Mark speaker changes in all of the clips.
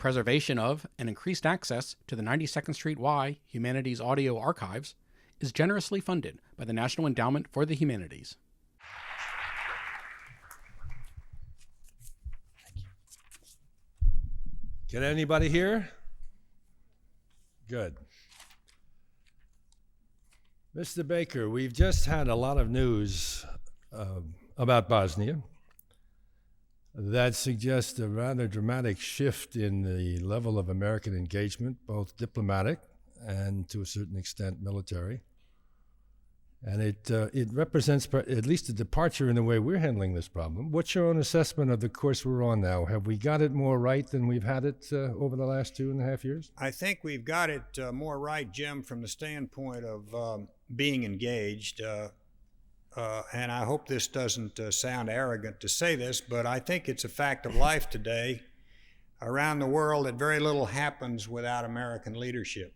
Speaker 1: preservation of and increased access to the 92nd Street Y Humanities Audio Archives is generously funded by the National Endowment for the Humanities.
Speaker 2: Get anybody here? Good. Mr. Baker, we've just had a lot of news about Bosnia that suggests a rather dramatic shift in the level of American engagement, both diplomatic and to a certain extent military. And it represents at least a departure in the way we're handling this problem. What's your own assessment of the course we're on now? Have we got it more right than we've had it over the last 2.5 years?
Speaker 3: I think we've got it more right, Jim, from the standpoint of being engaged. And I hope this doesn't sound arrogant to say this, but I think it's a fact of life today around the world that very little happens without American leadership.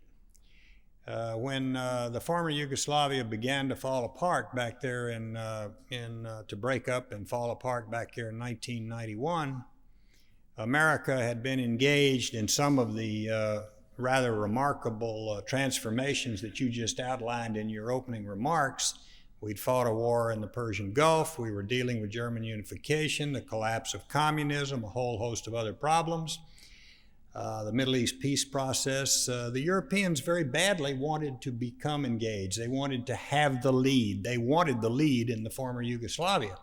Speaker 3: When the former Yugoslavia began to fall apart back there to break up and fall apart back here in 1991, America had been engaged in some of the rather remarkable transformations that you just outlined in your opening remarks. We'd fought a war in the Persian Gulf. We were dealing with German unification, the collapse of communism, a whole host of other problems. The Middle East peace process. The Europeans very badly wanted to become engaged. They wanted to have the lead. They wanted the lead in the former Yugoslavia.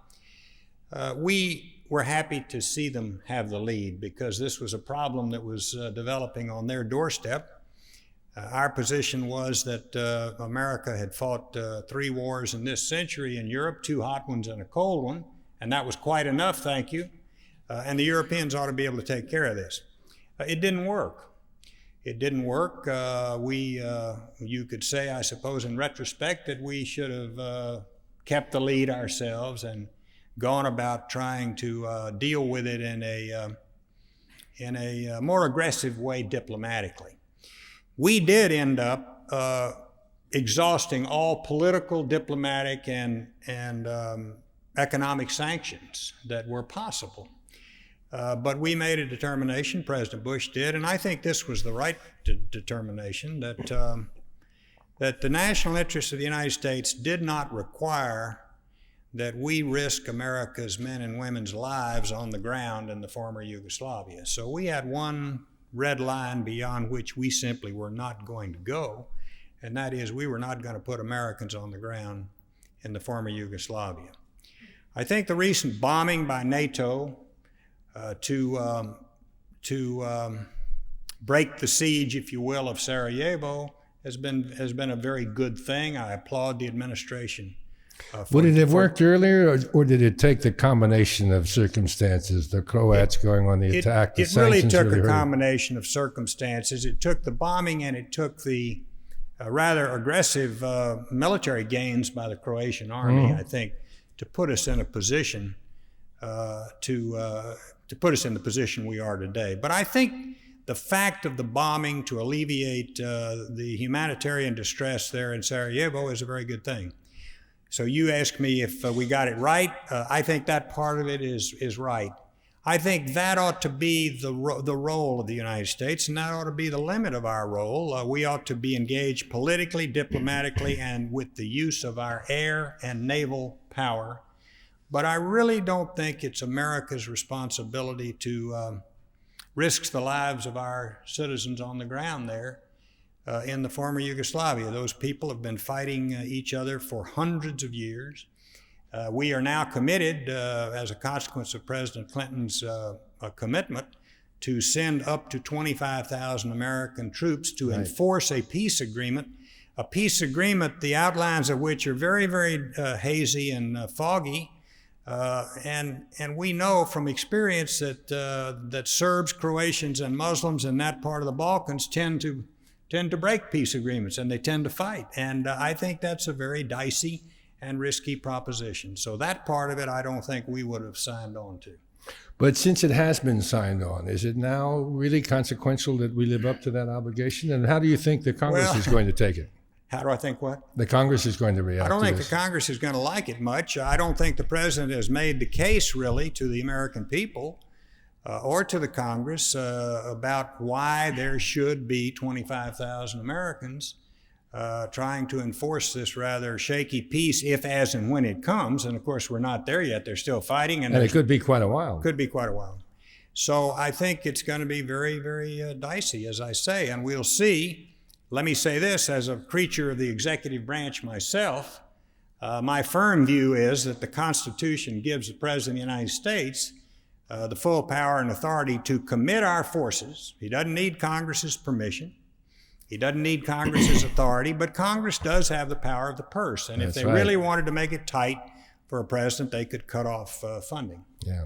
Speaker 3: We were happy to see them have the lead because this was a problem that was developing on their doorstep. Our position was that America had fought 3 wars in this century in Europe, 2 hot ones and a cold one, and that was quite enough, thank you. And the Europeans ought to be able to take care of this. It didn't work. It didn't work. You could say, I suppose, in retrospect, that we should have kept the lead ourselves and gone about trying to deal with it in a more aggressive way diplomatically. We did end up exhausting all political, diplomatic, and economic sanctions that were possible. But we made a determination, President Bush did, and I think this was the right determination, that the national interests of the United States did not require that we risk America's men and women's lives on the ground in the former Yugoslavia. So we had one red line beyond which we simply were not going to go, and that is we were not going to put Americans on the ground in the former Yugoslavia. I think the recent bombing by NATO to break the siege, if you will, of Sarajevo has been a very good thing. I applaud the administration.
Speaker 2: Would it have worked earlier, or did it take the combination of circumstances, the Croats going on the attack, the sanctions?
Speaker 3: It really took a combination of circumstances. It took the bombing and it took the rather aggressive military gains by the Croatian army, I think, to put us in a position to put us in the position we are today. But I think the fact of the bombing to alleviate the humanitarian distress there in Sarajevo is a very good thing. So you ask me if we got it right. I think that part of it is right. I think that ought to be the role of the United States, and that ought to be the limit of our role. We ought to be engaged politically, diplomatically, and with the use of our air and naval power. But I really don't think it's America's responsibility to risk the lives of our citizens on the ground there in the former Yugoslavia. Those people have been fighting each other for hundreds of years. We are now committed, as a consequence of President Clinton's commitment, to send up to 25,000 American troops to enforce a peace agreement, the outlines of which are very, very hazy and foggy. And we know from experience that Serbs, Croatians, and Muslims in that part of the Balkans tend to break peace agreements, and they tend to fight. And I think that's a very dicey and risky proposition. So that part of it, I don't think we would have signed on to.
Speaker 2: But since it has been signed on, is it now really consequential that we live up to that obligation? And how do you think the Congress is going to take it?
Speaker 3: How do I think what?
Speaker 2: The Congress is going to react to this.
Speaker 3: I don't think the Congress is going to like it much. I don't think the president has made the case really to the American people or to the Congress about why there should be 25,000 Americans trying to enforce this rather shaky peace if, as, and when it comes. And of course, we're not there yet. They're still fighting.
Speaker 2: And it could be quite a while.
Speaker 3: Could be quite a while. So I think it's going to be very, very dicey, as I say, and we'll see. Let me say this, as a creature of the executive branch myself, my firm view is that the Constitution gives the President of the United States the full power and authority to commit our forces. He doesn't need Congress's permission. He doesn't need Congress's authority, but Congress does have the power of the purse. And if they really wanted to make it tight for a president, they could cut off funding.
Speaker 2: Yeah.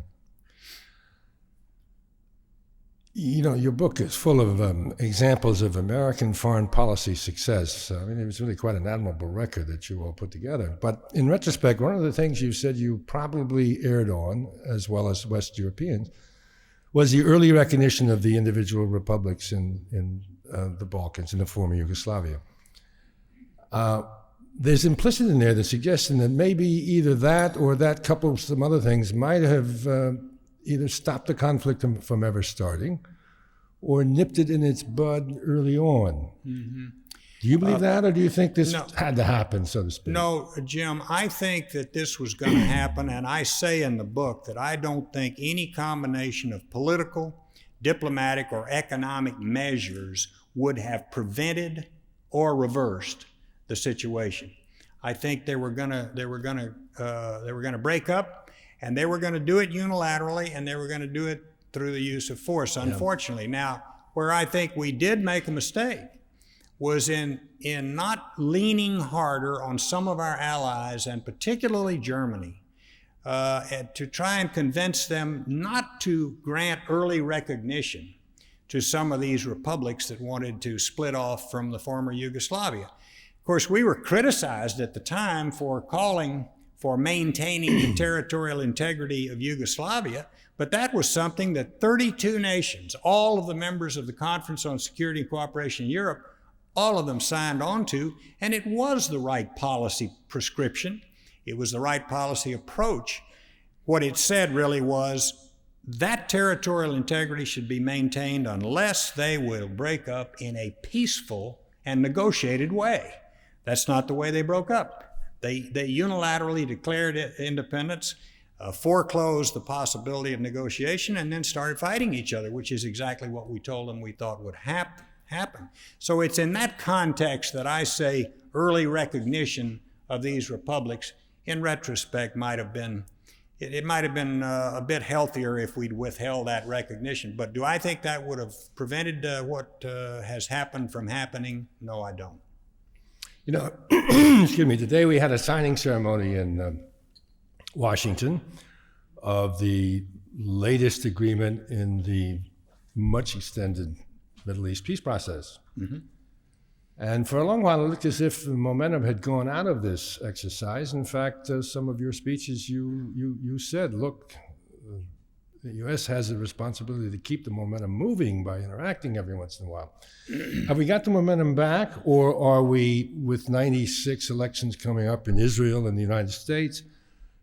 Speaker 2: You know, your book is full of examples of American foreign policy success. I mean, it was really quite an admirable record that you all put together. But in retrospect, one of the things you said you probably erred on, as well as West Europeans, was the early recognition of the individual republics in the Balkans, in the former Yugoslavia. There's implicit in there the suggestion that maybe either that or that coupled with some other things might have either stopped the conflict from ever starting or nipped it in its bud early on. Mm-hmm. Do you believe that, or do you think this had to happen, so to speak?
Speaker 3: No, Jim, I think that this was going to happen, and I say in the book that I don't think any combination of political, diplomatic, or economic measures would have prevented or reversed the situation. I think they were going to break up, and they were going to do it unilaterally, and they were going to do it through the use of force, unfortunately. Yeah. Now, where I think we did make a mistake was in not leaning harder on some of our allies, and particularly Germany, to try and convince them not to grant early recognition to some of these republics that wanted to split off from the former Yugoslavia. Of course, we were criticized at the time for calling for maintaining the territorial integrity of Yugoslavia, but that was something that 32 nations, all of the members of the Conference on Security and Cooperation in Europe, all of them signed on to, and it was the right policy prescription. It was the right policy approach. What it said really was that territorial integrity should be maintained unless they will break up in a peaceful and negotiated way. That's not the way they broke up. They unilaterally declared independence, foreclosed the possibility of negotiation, and then started fighting each other, which is exactly what we told them we thought would happen. So it's in that context that I say early recognition of these republics, in retrospect, might have been a bit healthier if we'd withheld that recognition. But do I think that would have prevented what has happened from happening? No, I don't.
Speaker 2: You know, excuse me, today we had a signing ceremony in Washington of the latest agreement in the much extended Middle East peace process. Mm-hmm. And for a long while, it looked as if the momentum had gone out of this exercise. In fact, some of your speeches, you said, look, the U.S. has a responsibility to keep the momentum moving by interacting every once in a while. Have we got the momentum back, or are we, with 96 elections coming up in Israel and the United States,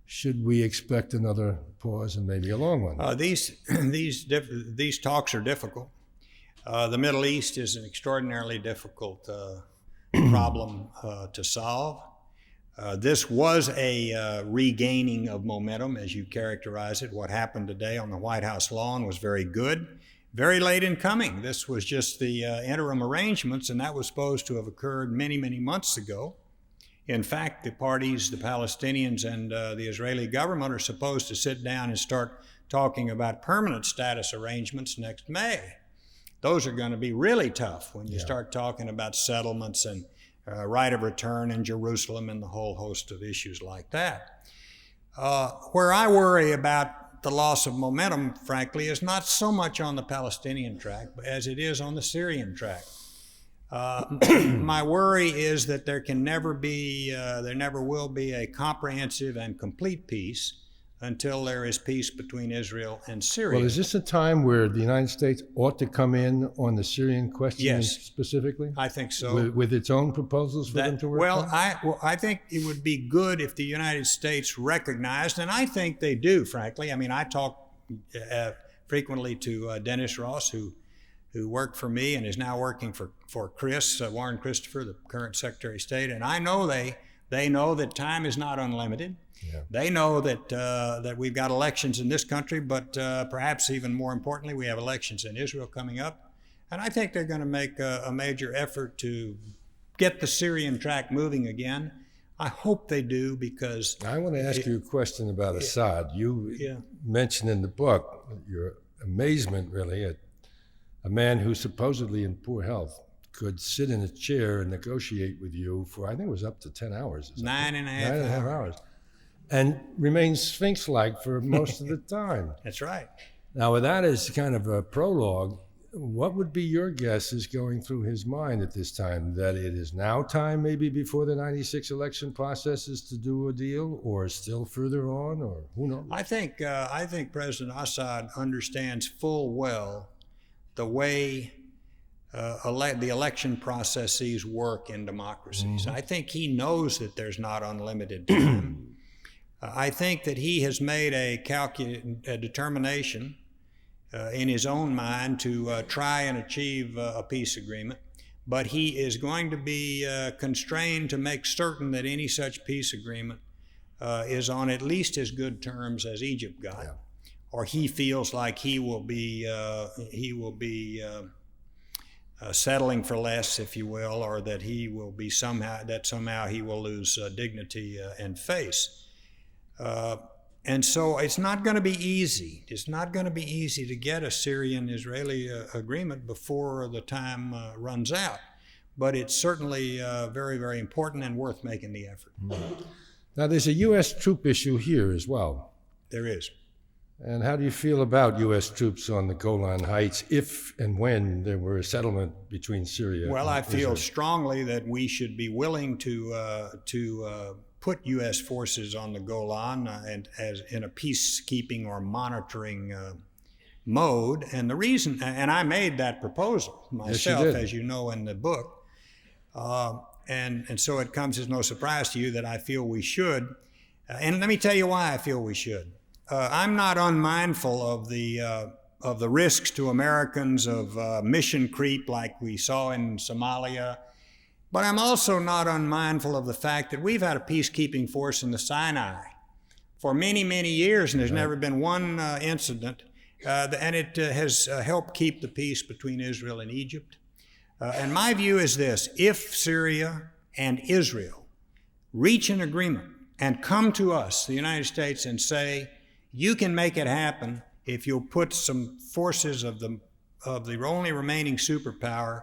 Speaker 2: should we expect another pause and maybe a long one?
Speaker 3: These talks are difficult. The Middle East is an extraordinarily difficult problem to solve. This was a regaining of momentum, as you characterize it. What happened today on the White House lawn was very good, very late in coming. This was just the interim arrangements, and that was supposed to have occurred many, many months ago. In fact, the parties, the Palestinians and the Israeli government, are supposed to sit down and start talking about permanent status arrangements next May. Those are going to be really tough when you start talking about settlements and right of return in Jerusalem and the whole host of issues like that. Where I worry about the loss of momentum, frankly, is not so much on the Palestinian track as it is on the Syrian track. My worry is that there never will be a comprehensive and complete peace until there is peace between Israel and Syria.
Speaker 2: Well, is this a time where the United States ought to come in on the Syrian question specifically?
Speaker 3: I think so.
Speaker 2: With its own proposals for them to work on?
Speaker 3: I think it would be good if the United States recognized, and I think they do, frankly. I mean, I talk frequently to Dennis Ross, who worked for me and is now working for Chris, Warren Christopher, the current Secretary of State. And I know they know that time is not unlimited. Yeah. They know that we've got elections in this country, but perhaps even more importantly, we have elections in Israel coming up. And I think they're going to make a major effort to get the Syrian track moving again. I hope they do, because...
Speaker 2: I want to ask you a question about Assad. You mentioned in the book your amazement, really, at a man who's supposedly in poor health could sit in a chair and negotiate with you for, I think it was up to 10 hours.
Speaker 3: 9.5
Speaker 2: hours. And remain sphinx-like for most of the time.
Speaker 3: That's right.
Speaker 2: Now, with that as kind of a prologue, what would be your guess is going through his mind at this time? That it is now time, maybe before the 96 election processes, to do a deal, or still further on, or who knows?
Speaker 3: I think President Assad understands full well the way the election processes work in democracies. Mm-hmm. I think he knows that there's not unlimited time. I think that he has made a determination in his own mind to try and achieve a peace agreement, but he is going to be constrained to make certain that any such peace agreement is on at least as good terms as Egypt got, or he feels like he will be settling for less, if you will, or that he will be somehow he will lose dignity and face. And so it's not going to be easy. It's not going to be easy to get a Syrian-Israeli agreement before the time runs out. But it's certainly very, very important and worth making the effort.
Speaker 2: Now, there's a U.S. troop issue here as well.
Speaker 3: There is.
Speaker 2: And how do you feel about U.S. troops on the Golan Heights if and when there were a settlement between Syria
Speaker 3: Well,
Speaker 2: and
Speaker 3: I feel
Speaker 2: Israel?
Speaker 3: strongly that we should be willing to put U.S. forces on the Golan and as in a peacekeeping or monitoring mode. And the reason, and I made that proposal myself,
Speaker 2: yes,
Speaker 3: as you know in the book, and so it comes as no surprise to you that I feel we should. And let me tell you why I feel we should. I'm not unmindful of the risks to Americans of mission creep like we saw in Somalia. But I'm also not unmindful of the fact that we've had a peacekeeping force in the Sinai for many, many years, and there's never been one incident, and it has helped keep the peace between Israel and Egypt. And my view is this: if Syria and Israel reach an agreement and come to us, the United States, and say, you can make it happen if you'll put some forces of the only remaining superpower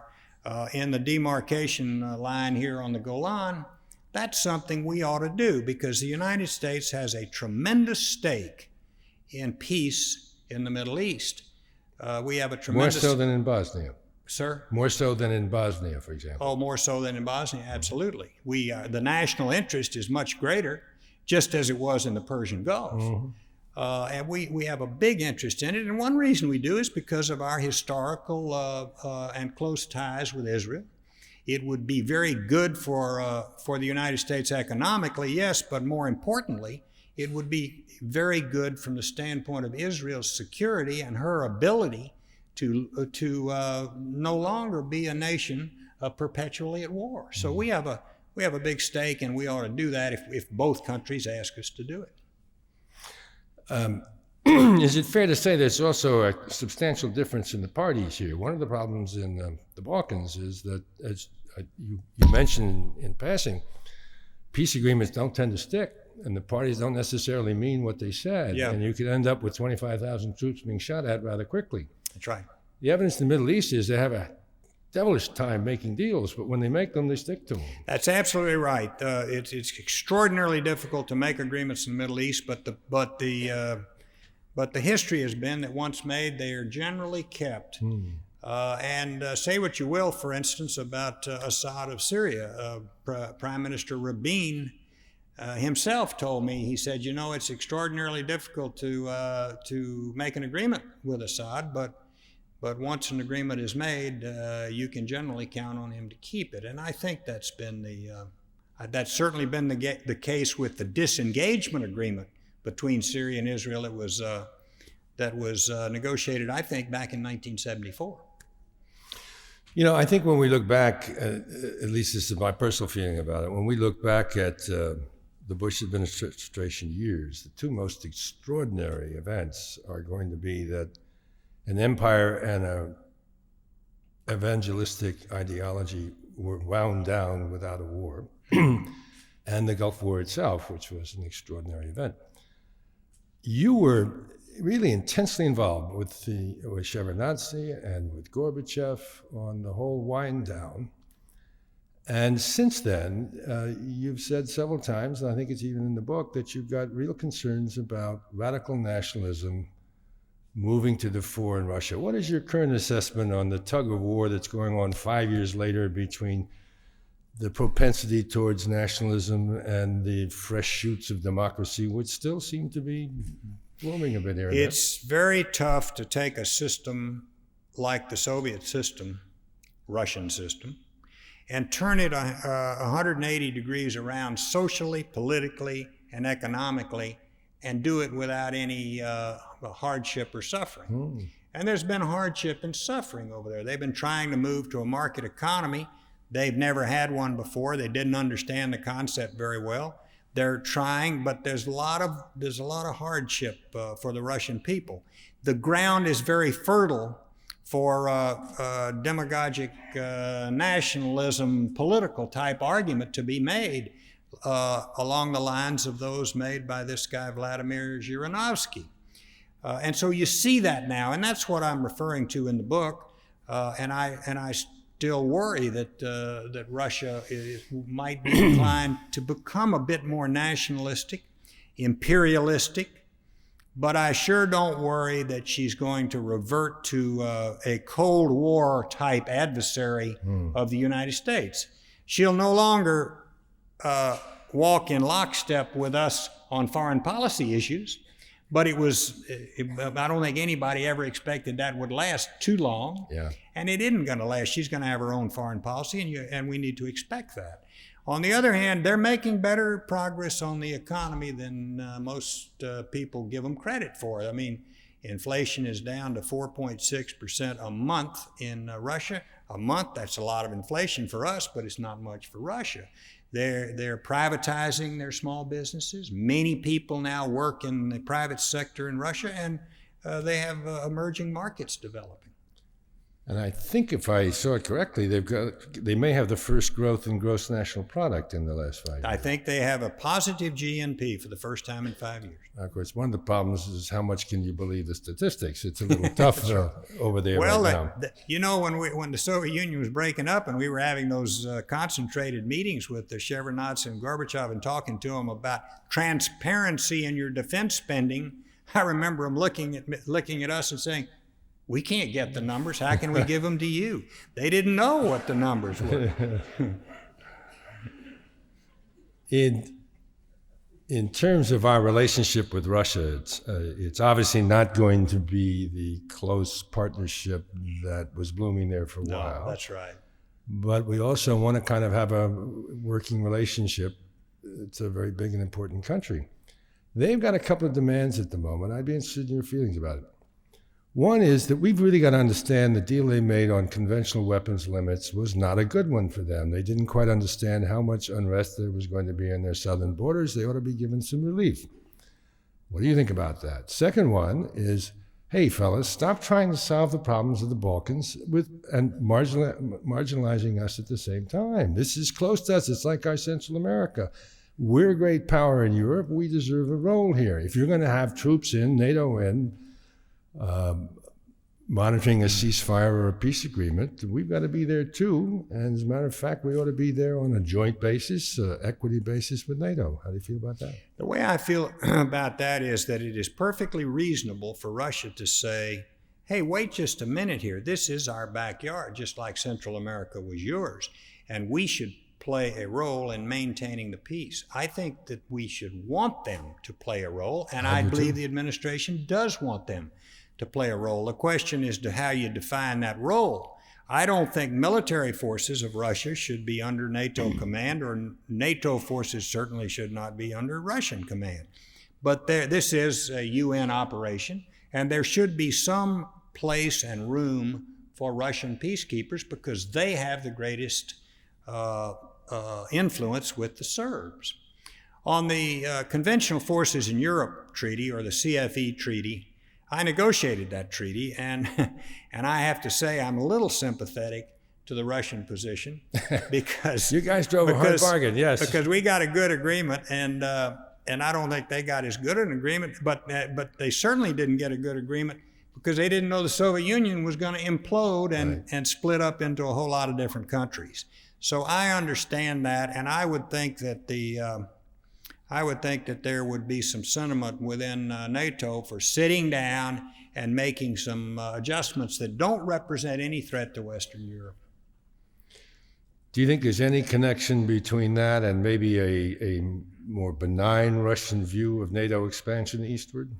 Speaker 3: in the demarcation line here on the Golan, that's something we ought to do, because the United States has a tremendous stake in peace in the Middle East. We have a tremendous...
Speaker 2: More so than in Bosnia.
Speaker 3: Sir?
Speaker 2: More so than in Bosnia, for example.
Speaker 3: Oh, more so than in Bosnia, absolutely. The national interest is much greater, just as it was in the Persian Gulf. Mm-hmm. And we have a big interest in it. And one reason we do is because of our historical and close ties with Israel. It would be very good for the United States economically, yes, but more importantly, it would be very good from the standpoint of Israel's security and her ability to no longer be a nation perpetually at war. So we have a big stake, and we ought to do that if both countries ask us to do it.
Speaker 2: Is it fair to say there's also a substantial difference in the parties here? One of the problems in the Balkans is that, as you mentioned in passing, peace agreements don't tend to stick, and the parties don't necessarily mean what they said.
Speaker 3: Yeah.
Speaker 2: And you could end up with 25,000 troops being shot at rather quickly.
Speaker 3: That's right.
Speaker 2: The evidence in the Middle East is they have a devilish time making deals, but when they make them, they stick to them.
Speaker 3: That's absolutely right. It's extraordinarily difficult to make agreements in the Middle East, but the history has been that once made, they are generally kept. And say what you will, for instance, about Assad of Syria. Prime Minister Rabin himself told me, he said, you know, it's extraordinarily difficult to make an agreement with Assad, but once an agreement is made, you can generally count on him to keep it. And I think that's certainly been the case with the disengagement agreement between Syria and Israel. It was that was negotiated, I think, back in 1974.
Speaker 2: You know, I think when we look back, at least this is my personal feeling about it, when we look back at the Bush administration years, the two most extraordinary events are going to be that an empire and a evangelistic ideology were wound down without a war, and the Gulf War itself, which was an extraordinary event. You were really intensely involved with Shevardnadze and with Gorbachev on the whole wind down. And since then, you've said several times, and I think it's even in the book, that you've got real concerns about radical nationalism moving to the fore in Russia. What is your current assessment on the tug of war that's going on 5 years later between the propensity towards nationalism and the fresh shoots of democracy, which still seem to be blooming a bit here and there?
Speaker 3: It's very tough to take a system like the Soviet system, Russian system, and turn it 180 degrees around socially, politically, and economically, and do it without any hardship or suffering. And there's been hardship and suffering over there. They've been trying to move to a market economy. They've never had one before. They didn't understand the concept very well. They're trying, but there's a lot of hardship for the Russian people. The ground is very fertile for demagogic nationalism, political type argument to be made along the lines of those made by this guy Vladimir Zhirinovsky. And so you see that now, and that's what I'm referring to in the book. And I still worry that Russia might be inclined to become a bit more nationalistic, imperialistic, but I sure don't worry that she's going to revert to a Cold War type adversary of the United States. She'll no longer walk in lockstep with us on foreign policy issues, but I don't think anybody ever expected that would last too long.
Speaker 2: Yeah.
Speaker 3: And it isn't going to last. She's going to have her own foreign policy, and we need to expect that. On the other hand, they're making better progress on the economy than most people give them credit for. I mean, inflation is down to 4.6% a month in Russia. A month, that's a lot of inflation for us, but it's not much for Russia. They're privatizing their small businesses. Many people now work in the private sector in Russia, and they have emerging markets developing.
Speaker 2: And I think if I saw it correctly, they may have the first growth in gross national product in the last 5 years.
Speaker 3: I think they have a positive GNP for the first time in 5 years.
Speaker 2: Of course, one of the problems is how much can you believe the statistics? It's a little tough over there right now.
Speaker 3: You know, when the Soviet Union was breaking up and we were having those concentrated meetings with the Shevardnadze and Gorbachev and talking to them about transparency in your defense spending, I remember them looking at us and saying, "We can't get the numbers. How can we give them to you?" They didn't know what the numbers were.
Speaker 2: In terms of our relationship with Russia, it's obviously not going to be the close partnership that was blooming there for a while.
Speaker 3: No, that's right.
Speaker 2: But we also want to kind of have a working relationship. It's a very big and important country. They've got a couple of demands at the moment. I'd be interested in your feelings about it. One is that we've really got to understand the deal they made on conventional weapons limits was not a good one for them. They didn't quite understand how much unrest there was going to be in their southern borders. They ought to be given some relief. What do you think about that? Second one is, hey, fellas, stop trying to solve the problems of the Balkans and marginalizing us at the same time. This is close to us. It's like our Central America. We're a great power in Europe. We deserve a role here. If you're going to have troops in, NATO in, monitoring a ceasefire or a peace agreement, we've got to be there too. And as a matter of fact, we ought to be there on a joint basis, equity basis with NATO. How do you feel about that?
Speaker 3: The way I feel about that is that it is perfectly reasonable for Russia to say, hey, wait just a minute here. This is our backyard, just like Central America was yours. And we should play a role in maintaining the peace. I think that we should want them to play a role, and I believe the administration does want them to play a role. The question is to how you define that role. I don't think military forces of Russia should be under NATO command, or NATO forces certainly should not be under Russian command. But this is a UN operation, And there should be some place and room for Russian peacekeepers because they have the greatest influence with the Serbs. On the Conventional Forces in Europe Treaty, or the CFE Treaty, I negotiated that treaty, and I have to say I'm a little sympathetic to the Russian position because
Speaker 2: you guys drove a hard bargain, yes.
Speaker 3: Because we got a good agreement, and I don't think they got as good an agreement, but they certainly didn't get a good agreement because they didn't know the Soviet Union was going to implode and split up into a whole lot of different countries. So I understand that, and I would think that there would be some sentiment within NATO for sitting down and making some adjustments that don't represent any threat to Western Europe.
Speaker 2: Do you think there's any connection between that and maybe a more benign Russian view of NATO expansion eastward?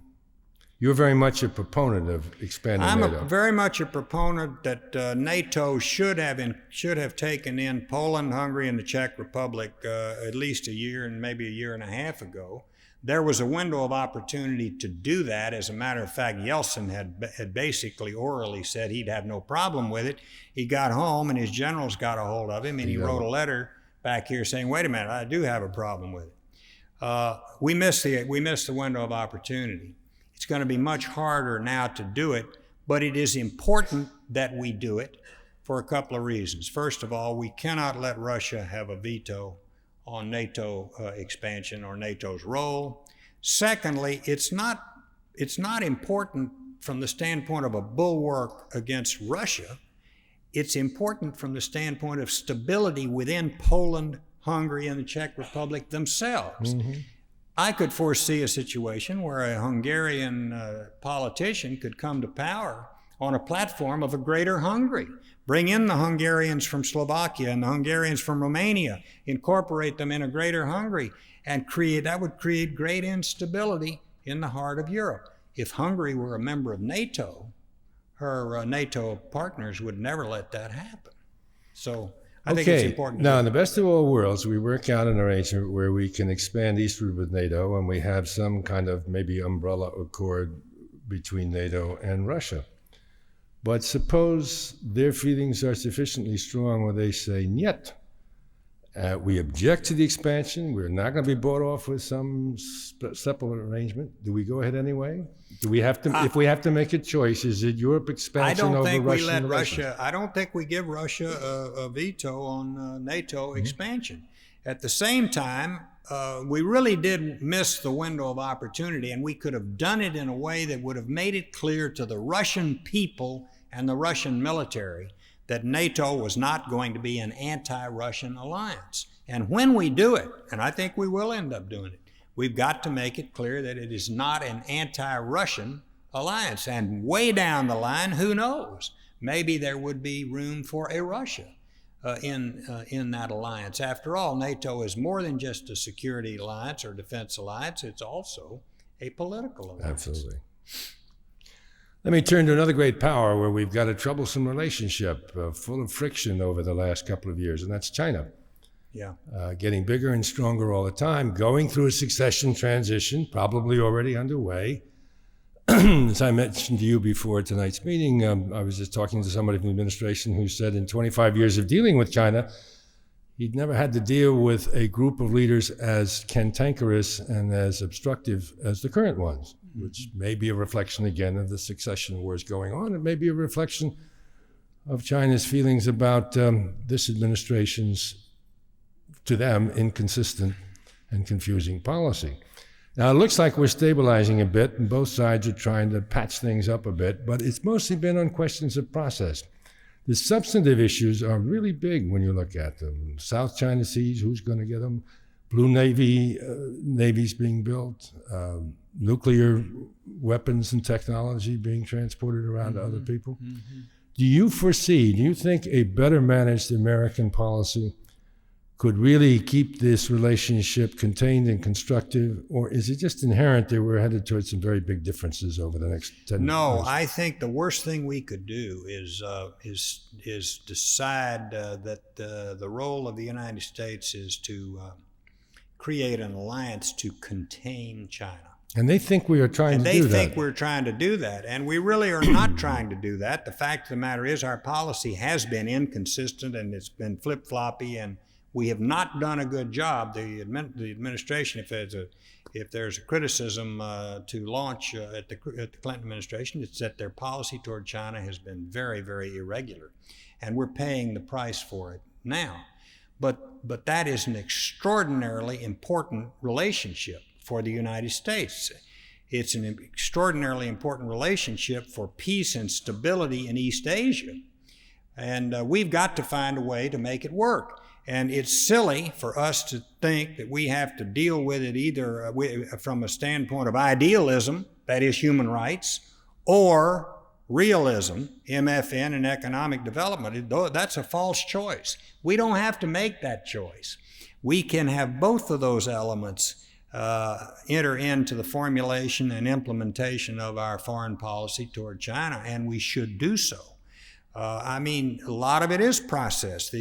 Speaker 2: You're very much a proponent of expanding NATO.
Speaker 3: I'm very much a proponent that NATO should have taken in Poland, Hungary, and the Czech Republic at least a year and maybe a year and a half ago. There was a window of opportunity to do that. As a matter of fact, Yeltsin had basically orally said he'd have no problem with it. He got home and his generals got a hold of him and he wrote a letter back here saying, wait a minute, I do have a problem with it. We missed the window of opportunity. It's going to be much harder now to do it, but it is important that we do it for a couple of reasons. First of all, we cannot let Russia have a veto on NATO expansion or NATO's role. Secondly, it's not important from the standpoint of a bulwark against Russia. It's important from the standpoint of stability within Poland, Hungary, and the Czech Republic themselves. Mm-hmm. I could foresee a situation where a Hungarian politician could come to power on a platform of a greater Hungary. Bring in the Hungarians from Slovakia and the Hungarians from Romania, incorporate them in a greater Hungary, and that would create great instability in the heart of Europe. If Hungary were a member of NATO, her NATO partners would never let that happen. So I think it's important.
Speaker 2: Now, in the best of all worlds, we work out an arrangement where we can expand eastward with NATO, and we have some kind of maybe umbrella accord between NATO and Russia. But suppose their feelings are sufficiently strong where they say, "Niet, we object to the expansion. We're not going to be bought off with some separate arrangement." Do we go ahead anyway? Do we have to? If we have to make a choice, is it Europe expansion over Russian relations?
Speaker 3: I don't think we give Russia a veto on NATO expansion. At the same time, we really did miss the window of opportunity, and we could have done it in a way that would have made it clear to the Russian people and the Russian military that NATO was not going to be an anti-Russian alliance. And when we do it, and I think we will end up doing it, we've got to make it clear that it is not an anti-Russian alliance. And way down the line, who knows? Maybe there would be room for a Russia in that alliance. After all, NATO is more than just a security alliance or defense alliance. It's also a political alliance.
Speaker 2: Absolutely. Let me turn to another great power where we've got a troublesome relationship full of friction over the last couple of years, and that's China.
Speaker 3: Yeah.
Speaker 2: Getting bigger and stronger all the time, going through a succession transition, probably already underway. As I mentioned to you before tonight's meeting, I was just talking to somebody from the administration who said in 25 years of dealing with China, he'd never had to deal with a group of leaders as cantankerous and as obstructive as the current ones, which may be a reflection again of the succession wars going on. It may be a reflection of China's feelings about this administration's, to them, inconsistent and confusing policy. Now, it looks like we're stabilizing a bit, and both sides are trying to patch things up a bit, but it's mostly been on questions of process. The substantive issues are really big when you look at them. South China Seas, who's going to get them? Blue navies being built, nuclear weapons and technology being transported around to other people. Mm-hmm. Do you think a better managed American policy could really keep this relationship contained and constructive, or is it just inherent that we're headed towards some very big differences over the next 10 years?
Speaker 3: No, I think the worst thing we could do is decide that the role of the United States is to create an alliance to contain China.
Speaker 2: And they think we are trying to do that.
Speaker 3: And they think we're trying to do that. And we really are not trying to do that. The fact of the matter is our policy has been inconsistent and it's been flip-floppy, and we have not done a good job. The administration, if there's a criticism to launch at the Clinton administration, it's that their policy toward China has been very, very irregular. And we're paying the price for it now. But that is an extraordinarily important relationship for the United States. It's an extraordinarily important relationship for peace and stability in East Asia. And we've got to find a way to make it work. And it's silly for us to think that we have to deal with it either from a standpoint of idealism, that is human rights, or realism, MFN, and economic development. That's a false choice. We don't have to make that choice. We can have both of those elements enter into the formulation and implementation of our foreign policy toward China, and we should do so. I mean, a lot of it is process.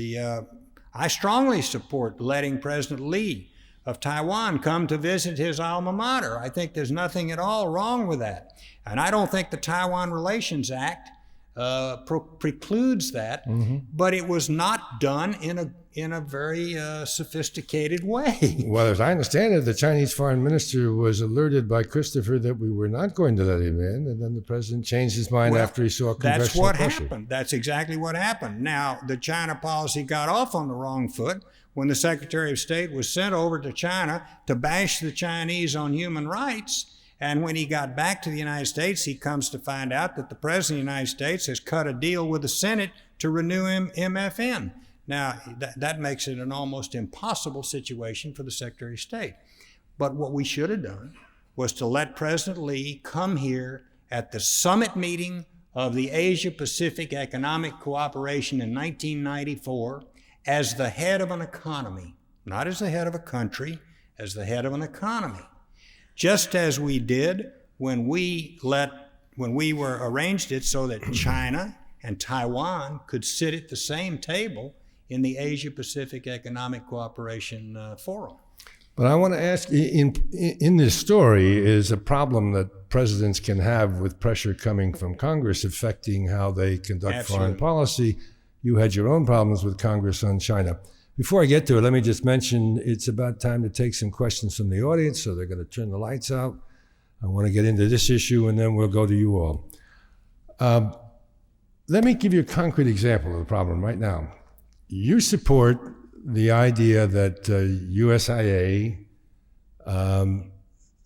Speaker 3: I strongly support letting President Lee of Taiwan come to visit his alma mater. I think there's nothing at all wrong with that. And I don't think the Taiwan Relations Act precludes that, but it was not done in a very sophisticated way.
Speaker 2: Well, as I understand it, the Chinese foreign minister was alerted by Christopher that we were not going to let him in, and then the president changed his mind after he saw congressional
Speaker 3: That's what
Speaker 2: pressure.
Speaker 3: happened. That's exactly what happened. Now, the China policy got off on the wrong foot when the Secretary of State was sent over to China to bash the Chinese on human rights. And when he got back to the United States, he comes to find out that the President of the United States has cut a deal with the Senate to renew MFN. Now, that makes it an almost impossible situation for the Secretary of State. But what we should have done was to let President Lee come here at the summit meeting of the Asia-Pacific Economic Cooperation in 1994 as the head of an economy, not as the head of a country, as the head of an economy. Just as we did when we were arranged it so that China and Taiwan could sit at the same table in the Asia-Pacific Economic Cooperation Forum.
Speaker 2: But I want to ask, in this story is a problem that presidents can have with pressure coming from Congress affecting how they conduct foreign policy. You had your own problems with Congress on China. Before I get to it, let me just mention it's about time to take some questions from the audience, so they're going to turn the lights out. I want to get into this issue, and then we'll go to you all. Let me give you a concrete example of the problem right now. You support the idea that USIA,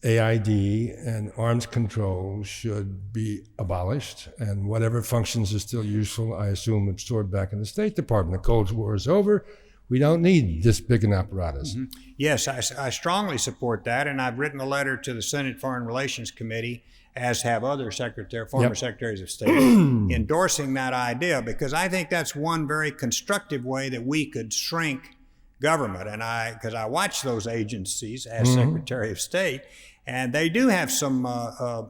Speaker 2: AID, and arms control should be abolished, and whatever functions are still useful, I assume, absorbed back in the State Department. The Cold War is over. We don't need this big an apparatus.
Speaker 3: Yes, I strongly support that, and I've written a letter to the Senate Foreign Relations Committee, as have other former secretaries of state, endorsing that idea, because I think that's one very constructive way that we could shrink government. And because I watch those agencies as Secretary of State, and they do have some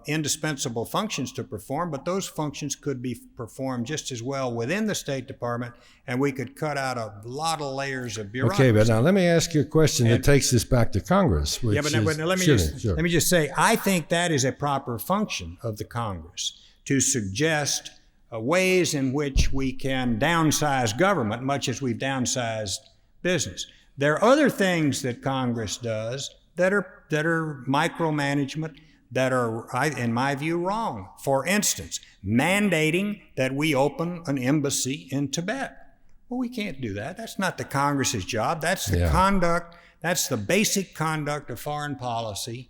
Speaker 3: indispensable functions to perform, but those functions could be performed just as well within the State Department, and we could cut out a lot of layers of bureaucracy.
Speaker 2: Okay, but now let me ask you a question that takes this back to Congress. Which
Speaker 3: let me just say, I think that is a proper function of the Congress, to suggest ways in which we can downsize government, much as we've downsized business. There are other things that Congress does that are micromanagement, that are, in my view, wrong. For instance, mandating that we open an embassy in Tibet. Well, we can't do that. That's not the Congress's job. That's the conduct, that's the basic conduct of foreign policy,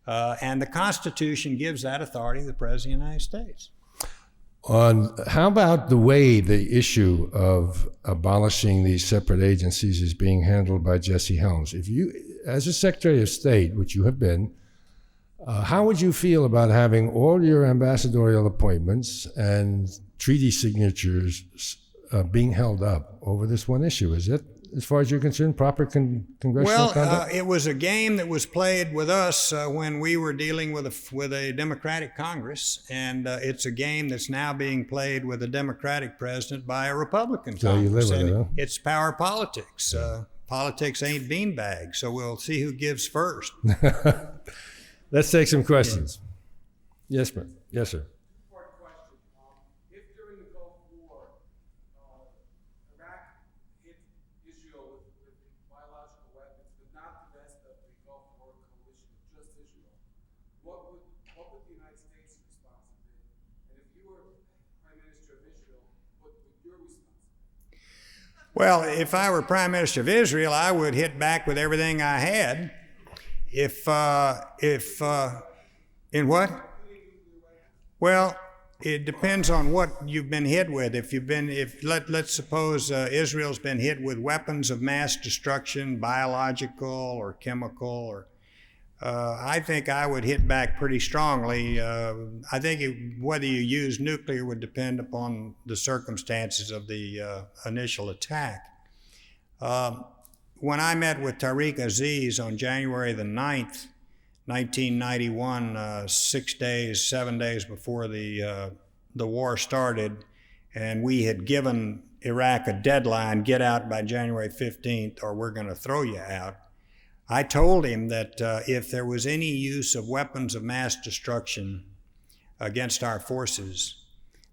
Speaker 3: and the Constitution gives that authority to the President of the United States.
Speaker 2: How about the way the issue of abolishing these separate agencies is being handled by Jesse Helms? If you, as a Secretary of State, which you have been, how would you feel about having all your ambassadorial appointments and treaty signatures being held up over this one issue? Is it, as far as you're concerned, proper congressional conduct?
Speaker 3: It was a game that was played with us when we were dealing with a Democratic Congress, and it's a game that's now being played with a Democratic president by a Republican Congress.
Speaker 2: You live with it, huh?
Speaker 3: It's power politics. Politics ain't beanbags, so we'll see who gives first.
Speaker 2: Let's take some questions. Yes, ma'am. Yes, sir.
Speaker 4: Important question. If during the Gulf War, Iraq hit Israel with biological weapons, but not the rest of the Gulf War coalition, just Israel, what would the United States' response have been? And if you were Prime Minister of Israel, what would your response have been?
Speaker 3: Well, if I were Prime Minister of Israel, I would hit back with everything I had. In what? Well, it depends on what you've been hit with. Let's suppose Israel's been hit with weapons of mass destruction, biological or chemical, I think I would hit back pretty strongly. I think whether you use nuclear would depend upon the circumstances of the initial attack. When I met with Tariq Aziz on January the 9th, 1991, 7 days before the war started, and we had given Iraq a deadline, get out by January 15th or we're going to throw you out. I told him that if there was any use of weapons of mass destruction against our forces,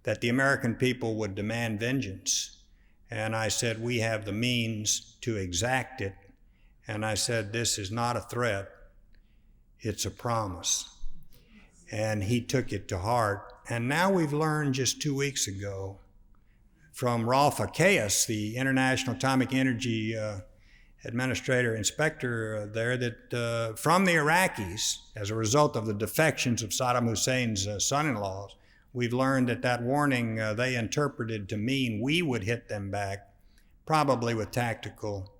Speaker 3: that the American people would demand vengeance. And I said, we have the means to exact it. And I said, this is not a threat, it's a promise. And he took it to heart. And now we've learned just 2 weeks ago from Rolf Akeas, the International Atomic Energy Administrator, Inspector there, that from the Iraqis, as a result of the defections of Saddam Hussein's son-in-laws, we've learned that warning they interpreted to mean we would hit them back, probably with tactical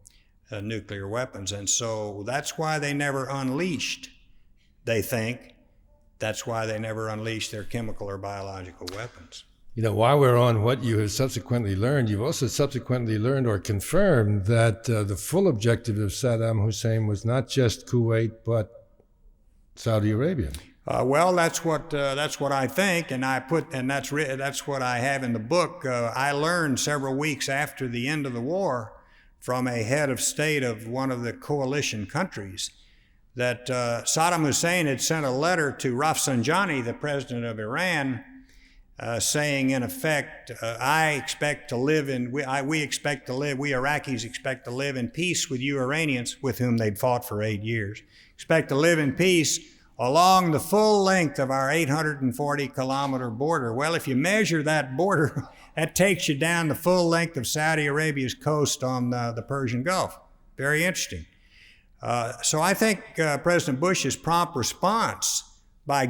Speaker 3: nuclear weapons. And so that's why they never unleashed, they think, that's why they never unleashed their chemical or biological weapons.
Speaker 2: You know, while we're on what you have subsequently learned, you've also subsequently learned or confirmed that the full objective of Saddam Hussein was not just Kuwait, but Saudi Arabia.
Speaker 3: Well, that's what I think, and that's what I have in the book. I learned several weeks after the end of the war from a head of state of one of the coalition countries that Saddam Hussein had sent a letter to Rafsanjani, the president of Iran, saying in effect, we Iraqis expect to live in peace with you Iranians, with whom they'd fought for 8 years, expect to live in peace along the full length of our 840-kilometer border. Well, if you measure that border, that takes you down the full length of Saudi Arabia's coast on the Persian Gulf. Very interesting. So I think President Bush's prompt response by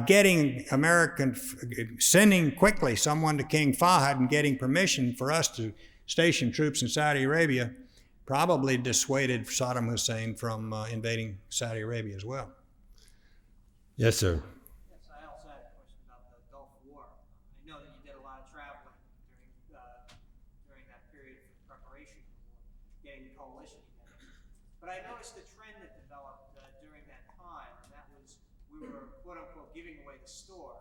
Speaker 3: sending quickly someone to King Fahd and getting permission for us to station troops in Saudi Arabia probably dissuaded Saddam Hussein from invading Saudi Arabia as well.
Speaker 2: Yes, sir.
Speaker 5: Yes, I also had a question about the Gulf War. I know that you did a lot of traveling during that period of preparation for getting the coalition together. But I noticed a trend that developed during that time, and that was we were, quote unquote, giving away the store.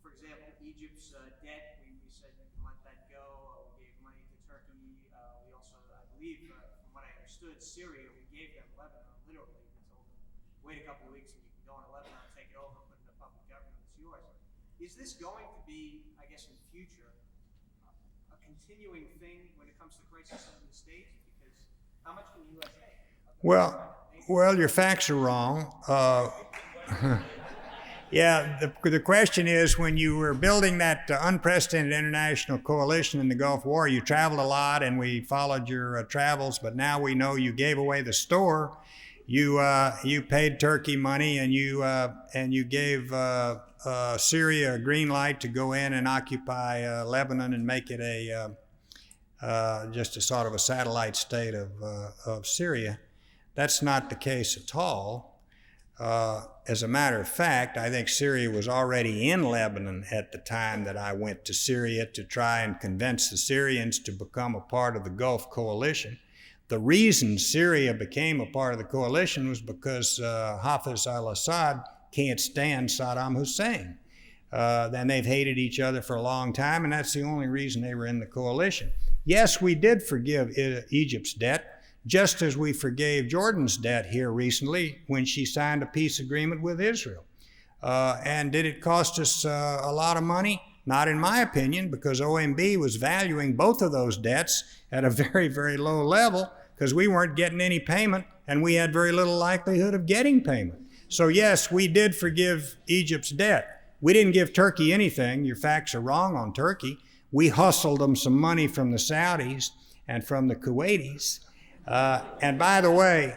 Speaker 5: For example, Egypt's debt, we said we can let that go. We gave money to Turkey. We also, I believe, from what I understood, Syria, we gave them Lebanon, literally. Wait a couple of weeks and you can go into Lebanon, take it over, put it in the public government, it's yours. Is this going to be, I guess, in the future, a continuing thing when it comes to crisis in the States? Because how much can the U.S. take?
Speaker 3: Well, your facts are wrong. Yeah, the question is, when you were building that unprecedented international coalition in the Gulf War, you traveled a lot and we followed your travels, but now we know you gave away the store. You paid Turkey money and you gave Syria a green light to go in and occupy Lebanon and make it just a sort of a satellite state of Syria. That's not the case at all. As a matter of fact, I think Syria was already in Lebanon at the time that I went to Syria to try and convince the Syrians to become a part of the Gulf Coalition. The reason Syria became a part of the coalition was because Hafez al-Assad can't stand Saddam Hussein. Then they've hated each other for a long time, and that's the only reason they were in the coalition. Yes, we did forgive Egypt's debt. just as we forgave Jordan's debt here recently when she signed a peace agreement with Israel. And did it cost us a lot of money? Not in my opinion, because OMB was valuing both of those debts at a very, very low level because we weren't getting any payment and we had very little likelihood of getting payment. So yes, we did forgive Egypt's debt. We didn't give Turkey anything. Your facts are wrong on Turkey. We hustled them some money from the Saudis and from the Kuwaitis. And by the way,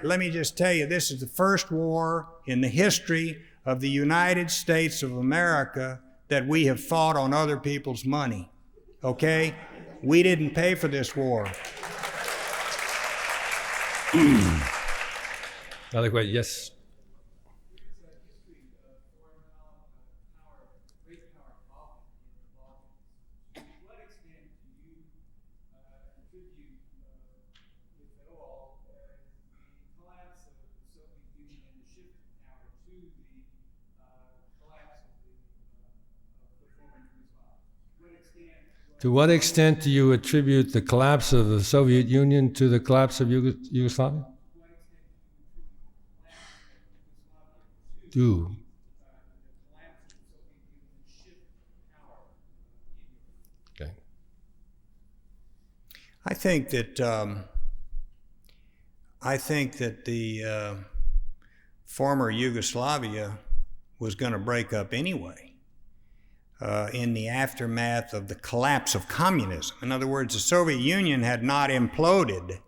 Speaker 3: let me just tell you, this is the first war in the history of the United States of America that we have fought on other people's money, okay? We didn't pay for this war.
Speaker 2: Another question, yes. To what extent do you attribute the collapse of the Soviet Union to the collapse of Yugoslavia? Okay.
Speaker 3: I think that the former Yugoslavia was going to break up anyway. In the aftermath of the collapse of communism. In other words, the Soviet Union had not imploded.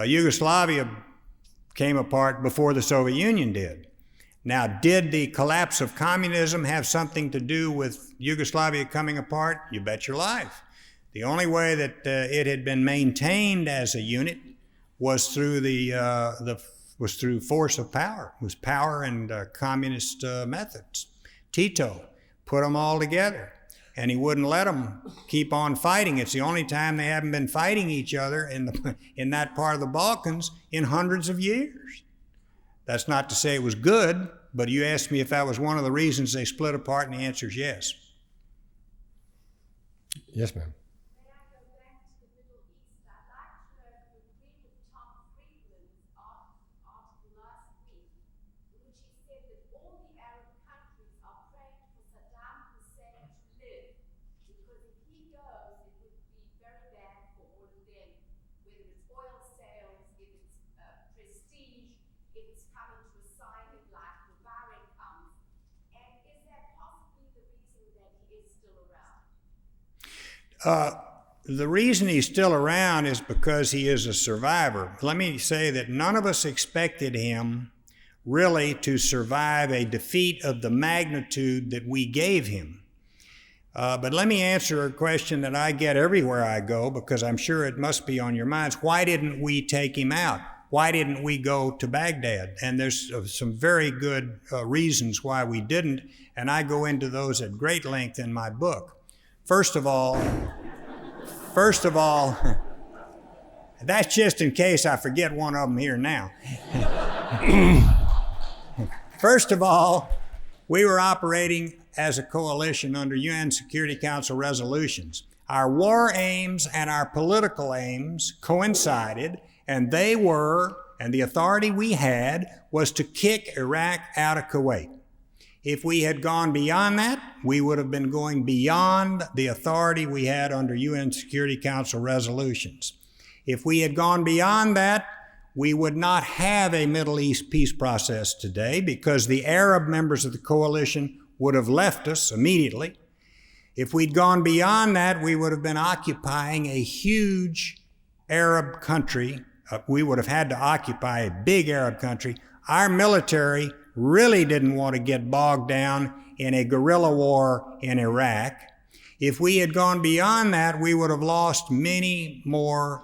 Speaker 3: Yugoslavia came apart before the Soviet Union did. Now, did the collapse of communism have something to do with Yugoslavia coming apart? You bet your life. The only way that it had been maintained as a unit was through was through force of power. It was power and communist methods. Tito put them all together, and he wouldn't let them keep on fighting. It's the only time they haven't been fighting each other in that part of the Balkans in hundreds of years. That's not to say it was good, but you asked me if that was one of the reasons they split apart, and the answer is yes.
Speaker 2: Yes, ma'am.
Speaker 3: The reason he's still around is because he is a survivor. Let me say that none of us expected him really to survive a defeat of the magnitude that we gave him. But let me answer a question that I get everywhere I go, because I'm sure it must be on your minds. Why didn't we take him out? Why didn't we go to Baghdad? And there's some very good reasons why we didn't, and I go into those at great length in my book. First of all, that's just in case I forget one of them here now. First of all, we were operating as a coalition under UN Security Council resolutions. Our war aims and our political aims coincided, and the authority we had was to kick Iraq out of Kuwait. If we had gone beyond that, we would have been going beyond the authority we had under UN Security Council resolutions. If we had gone beyond that, we would not have a Middle East peace process today, because the Arab members of the coalition would have left us immediately. If we'd gone beyond that, we would have been occupying a huge Arab country. We would have had to occupy a big Arab country. Our military really didn't want to get bogged down in a guerrilla war in Iraq. If we had gone beyond that, we would have lost many more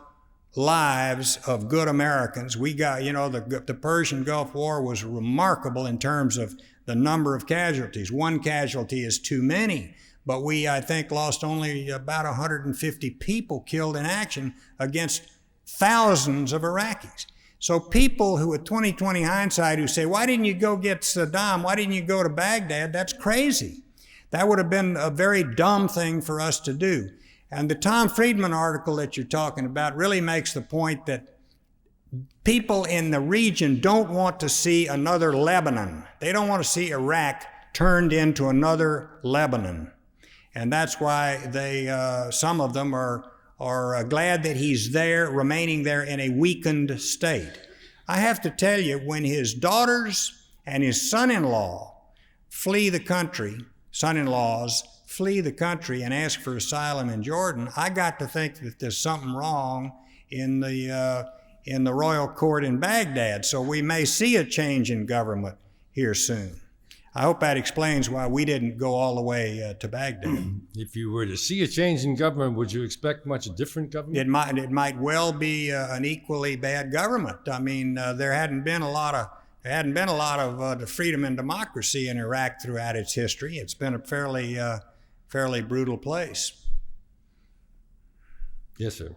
Speaker 3: lives of good Americans. We got, the Persian Gulf War was remarkable in terms of the number of casualties. One casualty is too many, but we, I think, lost only about 150 people killed in action against thousands of Iraqis. So people who, with 20/20 hindsight, who say, why didn't you go get Saddam? Why didn't you go to Baghdad? That's crazy. That would have been a very dumb thing for us to do. And the Tom Friedman article that you're talking about really makes the point that people in the region don't want to see another Lebanon. They don't want to see Iraq turned into another Lebanon. And that's why some of them are glad that he's there, remaining there in a weakened state. I have to tell you, when his daughters and his son-in-law flee the country, son-in-laws flee the country and ask for asylum in Jordan, I got to think that there's something wrong in the royal court in Baghdad. So we may see a change in government here soon. I hope that explains why we didn't go all the way to Baghdad.
Speaker 2: If you were to see a change in government, would you expect much different government?
Speaker 3: It might well be an equally bad government. I mean, there hadn't been a lot of freedom and democracy in Iraq throughout its history. It's been a fairly brutal place.
Speaker 2: Yes, sir.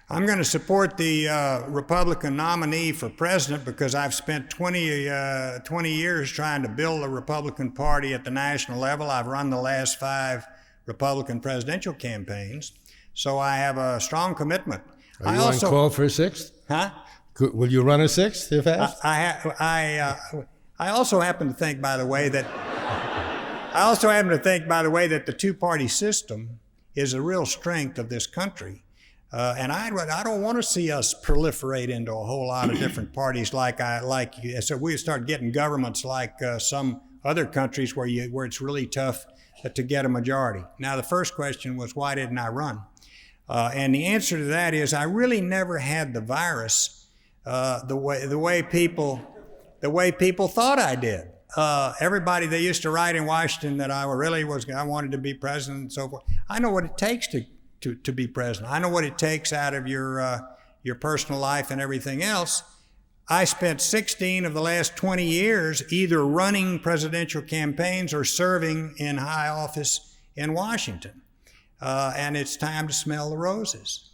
Speaker 3: I'm going to support the Republican nominee for president because I've spent 20 years trying to build a Republican Party at the national level. I've run the last 5 Republican presidential campaigns, so I have a strong commitment.
Speaker 2: Are you on call for a 6th?
Speaker 3: Huh?
Speaker 2: Will you run a 6th if asked?
Speaker 3: I also happen to think, by the way, that the two-party system is a real strength of this country. And I don't want to see us proliferate into a whole lot of different parties so we start getting governments like some other countries where it's really tough to get a majority. Now, the first question was, why didn't I run? And the answer to that is I really never had the virus the way people thought I did. Everybody, they used to write in Washington that I wanted to be president and so forth. I know what it takes to be president. I know what it takes out of your personal life and everything else. I spent 16 of the last 20 years either running presidential campaigns or serving in high office in Washington. And it's time to smell the roses.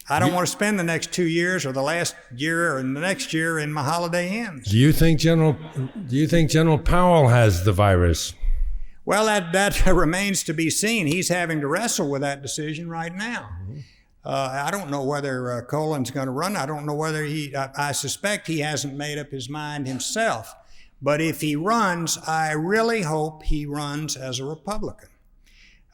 Speaker 3: I don't want to spend the next 2 years or the last year or the next year in my Holiday Inns.
Speaker 2: Do you think General Powell has the virus?
Speaker 3: Well, that remains to be seen. He's having to wrestle with that decision right now. I don't know whether Colin's going to run. I don't know whether I suspect he hasn't made up his mind himself. But if he runs, I really hope he runs as a Republican.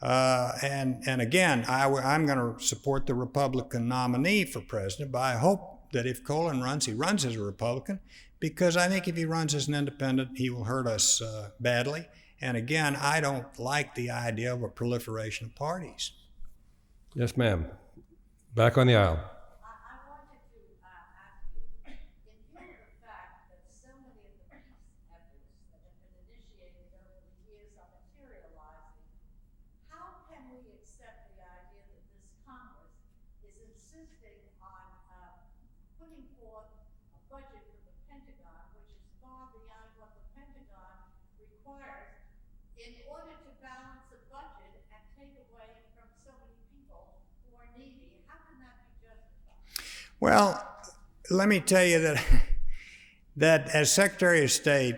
Speaker 3: And again, I'm going to support the Republican nominee for president, but I hope that if Colin runs, he runs as a Republican, because I think if he runs as an independent, he will hurt us badly. And again, I don't like the idea of a proliferation of parties.
Speaker 2: Yes, ma'am. Back on the aisle.
Speaker 6: I wanted to ask you, in view of the fact that so many of the peace efforts that have been initiated over the years are materializing, how can we accept the idea that this Congress is insisting on putting forth a budget for the Pentagon, which is far beyond what the Pentagon requires, in order to balance a budget and take away from so many people who are needy? How can that be justified?
Speaker 3: Well, let me tell you that as Secretary of State,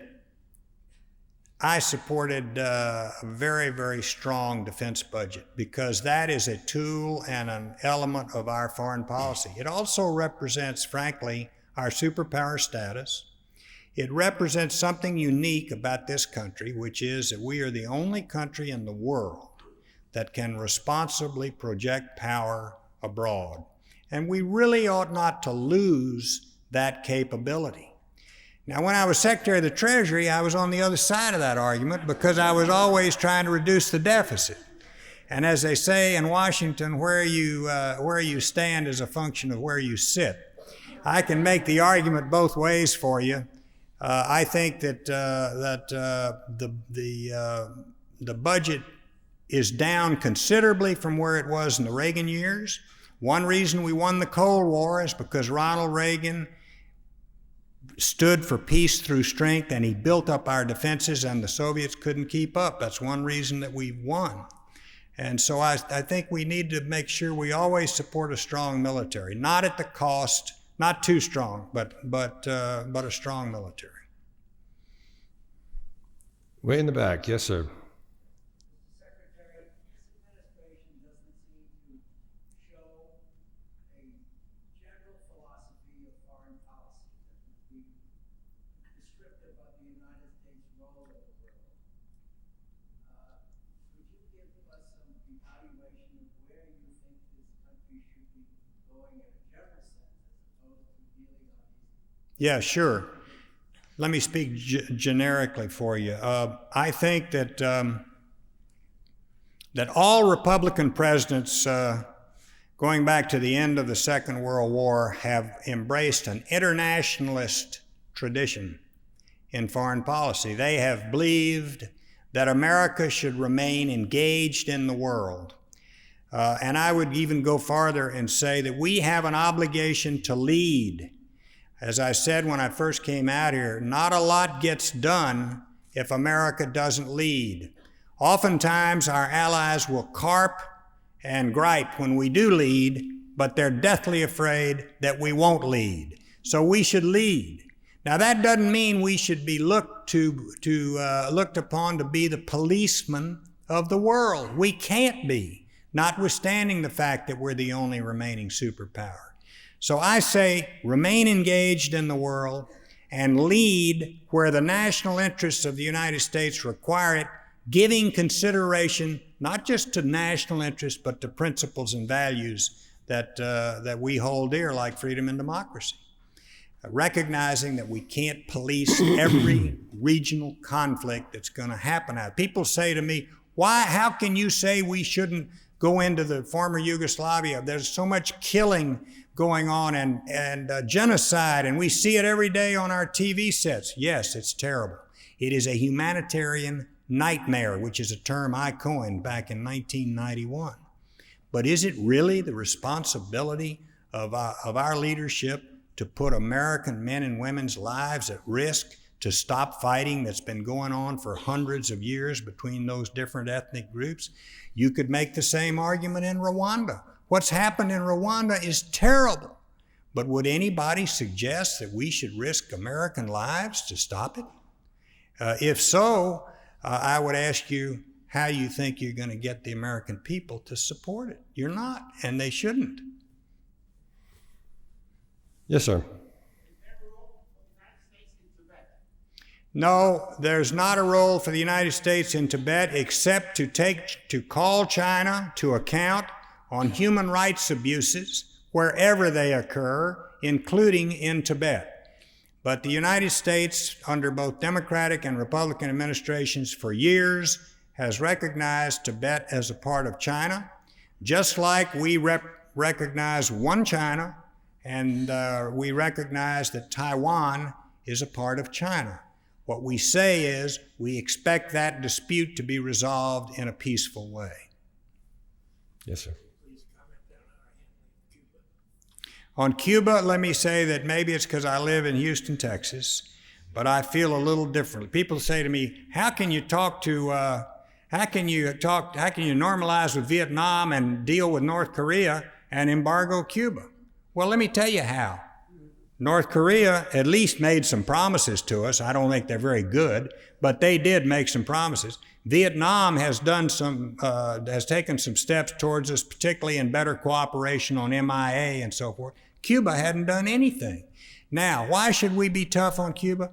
Speaker 3: I supported a very, very strong defense budget because that is a tool and an element of our foreign policy. It also represents, frankly, our superpower status. It represents something unique about this country, which is that we are the only country in the world that can responsibly project power abroad. And we really ought not to lose that capability. Now, when I was Secretary of the Treasury, I was on the other side of that argument because I was always trying to reduce the deficit. And as they say in Washington, where you stand is a function of where you sit. I can make the argument both ways for you. I think that the budget is down considerably from where it was in the Reagan years. One reason we won the Cold War is because Ronald Reagan stood for peace through strength, and he built up our defenses, and the Soviets couldn't keep up. That's one reason that we won. And so I think we need to make sure we always support a strong military, not at the cost, not too strong, but a strong military.
Speaker 2: Way in the back, yes, sir.
Speaker 7: Secretary, this administration doesn't seem to show a general philosophy of foreign policy that would be descriptive of the United States' role in the world. Could you give us some evaluation of where you think this country should be going in a general sense as opposed to dealing on these?
Speaker 3: Yeah, sure. Let me speak generically for you. I think that that all Republican presidents, going back to the end of the Second World War, have embraced an internationalist tradition in foreign policy. They have believed that America should remain engaged in the world. And I would even go farther and say that we have an obligation to lead. As I said when I first came out here, not a lot gets done if America doesn't lead. Oftentimes our allies will carp and gripe when we do lead, but they're deathly afraid that we won't lead. So we should lead. Now that doesn't mean we should be looked upon to be the policeman of the world. We can't be, notwithstanding the fact that we're the only remaining superpower. So I say remain engaged in the world and lead where the national interests of the United States require it, giving consideration not just to national interests but to principles and values that we hold dear, like freedom and democracy. Recognizing that we can't police every regional conflict that's going to happen out. People say to me, how can you say we shouldn't go into the former Yugoslavia? There's so much killing going on and genocide, and we see it every day on our TV sets. Yes, it's terrible. It is a humanitarian nightmare, which is a term I coined back in 1991. But is it really the responsibility of our leadership to put American men and women's lives at risk to stop fighting that's been going on for hundreds of years between those different ethnic groups? You could make the same argument in Rwanda. What's happened in Rwanda is terrible. But would anybody suggest that we should risk American lives to stop it? If so, I would ask you how you think you're going to get the American people to support it. You're not, and they shouldn't.
Speaker 2: Yes, sir.
Speaker 3: No, there's not a role for the United States in Tibet except to call China to account on human rights abuses wherever they occur, including in Tibet. But the United States, under both Democratic and Republican administrations for years, has recognized Tibet as a part of China, just like we recognize one China and we recognize that Taiwan is a part of China. What we say is we expect that dispute to be resolved in a peaceful way.
Speaker 2: Yes, sir.
Speaker 3: On Cuba, let me say that maybe it's because I live in Houston, Texas, but I feel a little differently. People say to me, how can you normalize with Vietnam and deal with North Korea and embargo Cuba? Well, let me tell you how. North Korea at least made some promises to us. I don't think they're very good, but they did make some promises. Vietnam has taken some steps towards us, particularly in better cooperation on MIA and so forth. Cuba hadn't done anything. Now, why should we be tough on Cuba?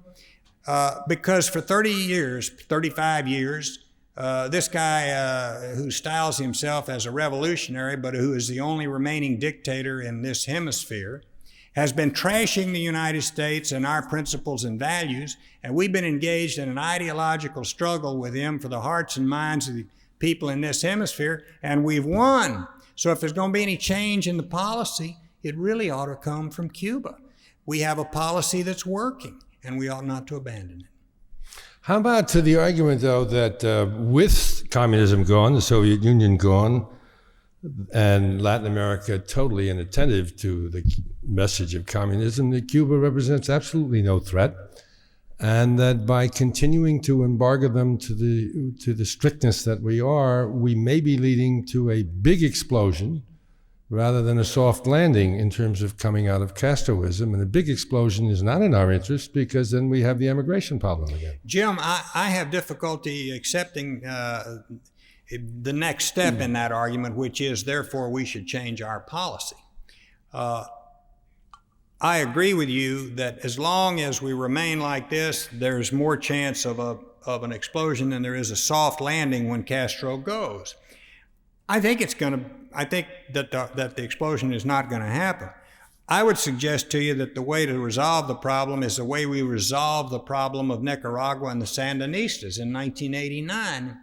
Speaker 3: Because for 35 years, this guy who styles himself as a revolutionary, but who is the only remaining dictator in this hemisphere, has been trashing the United States and our principles and values, and we've been engaged in an ideological struggle with him for the hearts and minds of the people in this hemisphere, and we've won. So if there's going to be any change in the policy, it really ought to come from Cuba. We have a policy that's working, and we ought not to abandon it.
Speaker 2: How about to the argument, though, that with communism gone, the Soviet Union gone, and Latin America totally inattentive to the message of communism, that Cuba represents absolutely no threat, and that by continuing to embargo them to the strictness that we are, we may be leading to a big explosion rather than a soft landing in terms of coming out of Castroism. And a big explosion is not in our interest, because then we have the immigration problem again.
Speaker 3: Jim, I have difficulty accepting the next step in that argument, which is, therefore, we should change our policy. I agree with you that as long as we remain like this, there's more chance of an explosion than there is a soft landing when Castro goes. I think that the explosion is not going to happen. I would suggest to you that the way to resolve the problem is the way we resolved the problem of Nicaragua and the Sandinistas in 1989,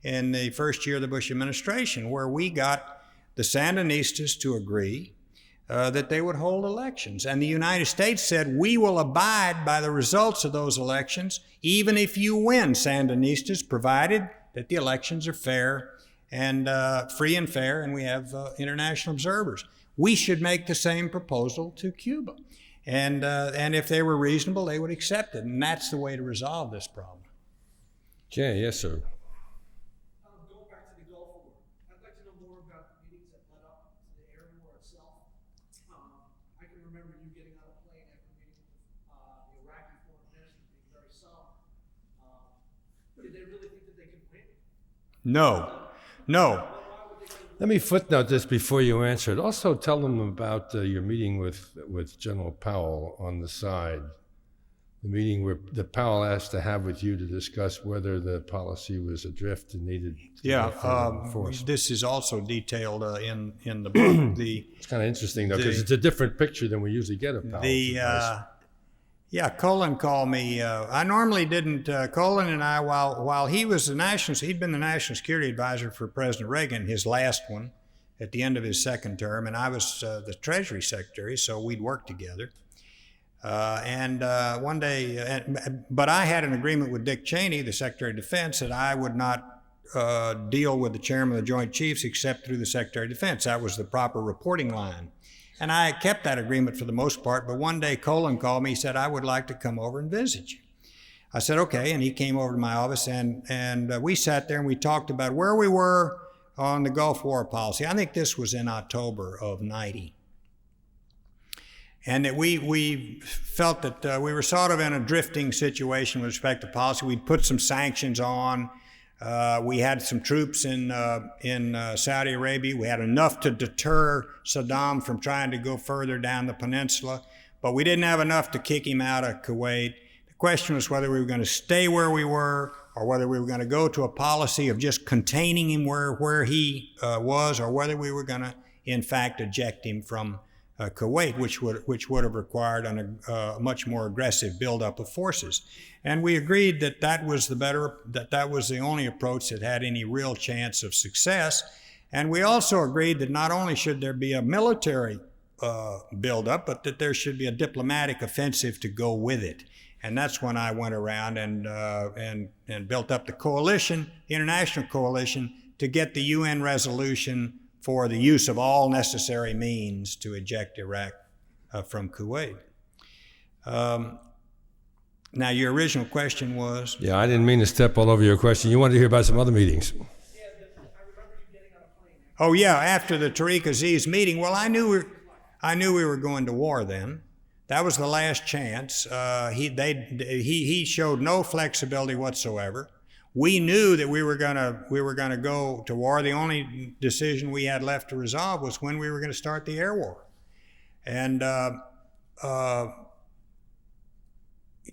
Speaker 3: in the first year of the Bush administration, where we got the Sandinistas to agree that they would hold elections. And the United States said, we will abide by the results of those elections, even if you win, Sandinistas, provided that the elections are fair and free and fair, and we have international observers. We should make the same proposal to Cuba. And if they were reasonable, they would accept it. And that's the way to resolve this problem.
Speaker 2: Okay, yes, sir.
Speaker 4: Going back to the Gulf War, I'd like to know more about the meetings that led up to the air war itself. I can remember you getting on a plane after meeting with the Iraqi foreign minister being very solemn. Did they really think that they could win?
Speaker 3: No.
Speaker 2: Let me footnote this before you answer it. Also tell them about your meeting with General Powell on the side. The meeting where Powell asked to have with you to discuss whether the policy was adrift and needed to be enforced.
Speaker 3: This is also detailed in the book.
Speaker 2: It's kind of interesting, though, because it's a different picture than we usually get of Powell.
Speaker 3: Colin called me. I normally didn't. Colin and I, while he was he'd been the national security advisor for President Reagan, his last one, at the end of his second term, and I was the Treasury secretary, so we'd work together. One day, but I had an agreement with Dick Cheney, the Secretary of Defense, that I would not deal with the chairman of the Joint Chiefs except through the Secretary of Defense. That was the proper reporting line. And I kept that agreement for the most part, but one day Colin called me, he said, I would like to come over and visit you. I said, okay, and he came over to my office, and we sat there and we talked about where we were on the Gulf War policy. I think this was in October of '90. And that we felt that we were sort of in a drifting situation with respect to policy. We'd put some sanctions on. We had some troops in Saudi Arabia. We had enough to deter Saddam from trying to go further down the peninsula, but we didn't have enough to kick him out of Kuwait. The question was whether we were going to stay where we were or whether we were going to go to a policy of just containing him where he was, or whether we were going to, in fact, eject him from Kuwait, which would have required a much more aggressive buildup of forces. And we agreed that that was the only approach that had any real chance of success. And we also agreed that not only should there be a military buildup, but that there should be a diplomatic offensive to go with it. And that's when I went around and built up the coalition, the international coalition, to get the UN resolution for the use of all necessary means to eject Iraq from Kuwait. Now, your original question was?
Speaker 2: Yeah, I didn't mean to step all over your question. You wanted to hear about some other meetings.
Speaker 4: I remember you getting on a plane.
Speaker 3: Oh yeah, after the Tariq Aziz meeting. Well, I knew we were going to war then. That was the last chance. He showed no flexibility whatsoever. We knew that we were gonna go to war. The only decision we had left to resolve was when we were going to start the air war. And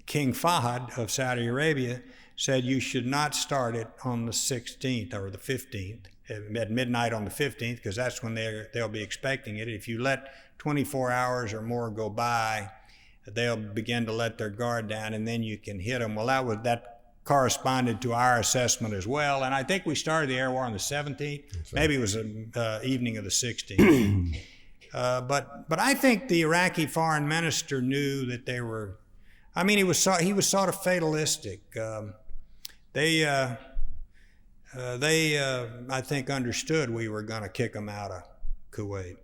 Speaker 3: King Fahd of Saudi Arabia said you should not start it on the 16th or the 15th, at midnight on the 15th, because that's when they'll be expecting it. If you let 24 hours or more go by, they'll begin to let their guard down, and then you can hit them. Well, that corresponded to our assessment as well, and I think we started the air war on the 17th. Maybe it was the evening of the 16th. But I think the Iraqi foreign minister knew that they were. I mean, he was sort of fatalistic. They I think, understood we were going to kick them out of Kuwait.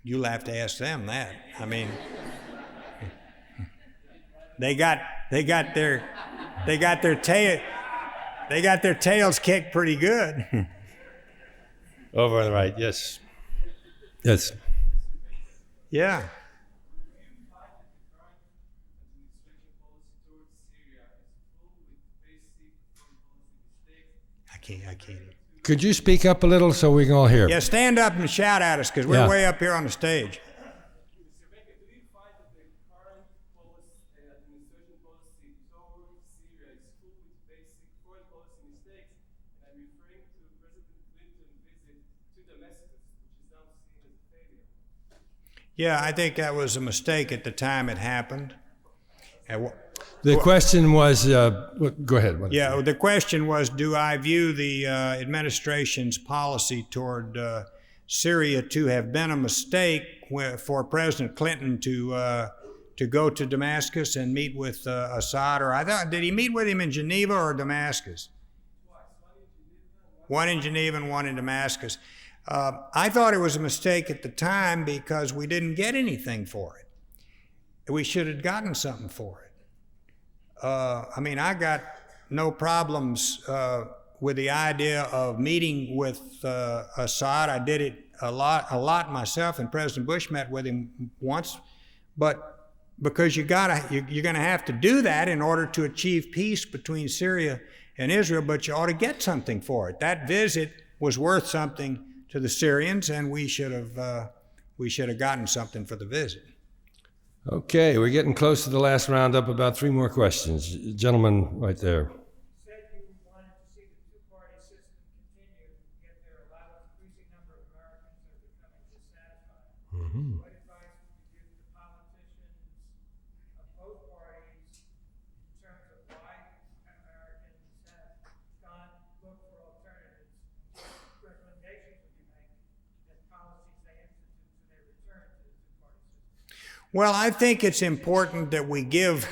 Speaker 3: You'll have to ask them that. I mean, they got their tails kicked pretty good.
Speaker 2: Over on the right, yes. Yes.
Speaker 3: Yeah. I can't.
Speaker 2: Could you speak up a little so we can all hear?
Speaker 3: Yeah, stand up and shout at us because we're
Speaker 2: Yeah.
Speaker 3: way up here on the stage.
Speaker 4: Mr. Regan, do you find that the current administration policy toward Syria is full with basic foreign policy mistakes? And I'm referring to President Clinton's visit to Damascus, which is now seen as a failure.
Speaker 3: Yeah, I think that was a mistake at the time it happened.
Speaker 2: The question was, go ahead.
Speaker 3: Yeah, the question was, do I view the administration's policy toward Syria to have been a mistake for President Clinton to go to Damascus and meet with Assad? Or did he meet with him in Geneva or Damascus? One in Geneva and one in Damascus. I thought it was a mistake at the time because we didn't get anything for it. We should have gotten something for it. I got no problems with the idea of meeting with Assad. I did it a lot myself, and President Bush met with him once. But because you're going to have to do that in order to achieve peace between Syria and Israel, but you ought to get something for it. That visit was worth something to the Syrians, and we should have gotten something for the visit.
Speaker 2: Okay, we're getting close to the last roundup. About 3 more questions. Gentleman right there.
Speaker 7: You said you wanted to see the two-party system continue, yet there are a lot of increasing number of Americans that are becoming dissatisfied.
Speaker 2: Mm-hmm.
Speaker 7: What advice would you give to politicians of both parties in terms of why Americans have gone look for alternatives? What recommendations would you make that policies they institute so they return to the two-party system?
Speaker 3: Well, I think it's important that we give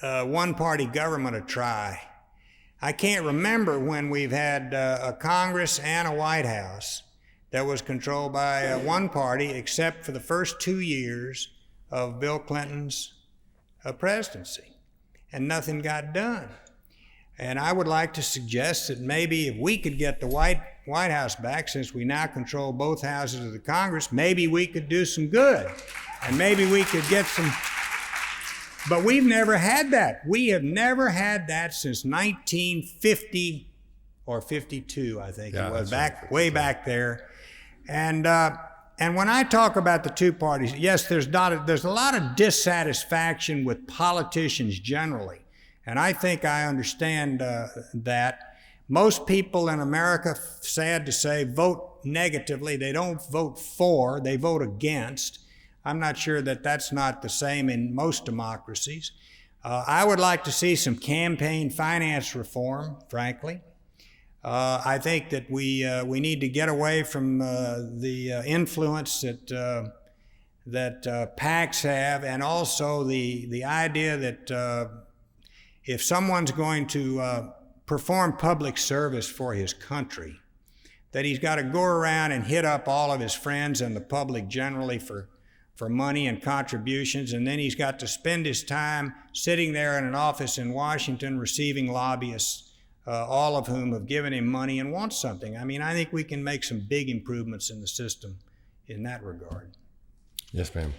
Speaker 3: one-party government a try. I can't remember when we've had a Congress and a White House that was controlled by one party, except for the first 2 years of Bill Clinton's presidency, and nothing got done. And I would like to suggest that maybe if we could get the White House back, since we now control both houses of the Congress, maybe we could do some good. And maybe we could get some... But we've never had that. We have never had that since 1950 or 52, I think it was, way back there. And when I talk about the two parties, yes, there's a lot of dissatisfaction with politicians generally. And I think I understand that. Most people in America, sad to say, vote negatively. They don't vote for, they vote against. I'm not sure that that's not the same in most democracies. I would like to see some campaign finance reform, frankly. I think that we need to get away from the influence that PACs have, and also the idea that if someone's going to perform public service for his country, that he's got to go around and hit up all of his friends and the public generally for money and contributions, and then he's got to spend his time sitting there in an office in Washington receiving lobbyists, all of whom have given him money and want something. I think we can make some big improvements in the system in that regard.
Speaker 2: Yes, ma'am.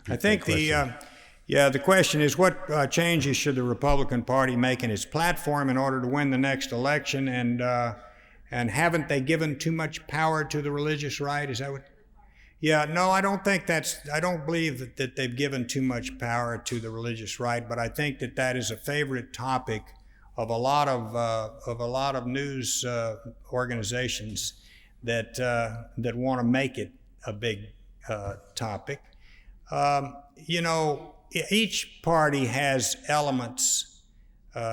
Speaker 3: I think the question is, what changes should the Republican Party make in its platform in order to win the next election? And haven't they given too much power to the religious right? Is that what? Yeah, no, I don't believe that they've given too much power to the religious right, but I think that is a favorite topic of a lot of news organizations that want to make it a big topic. Each party has elements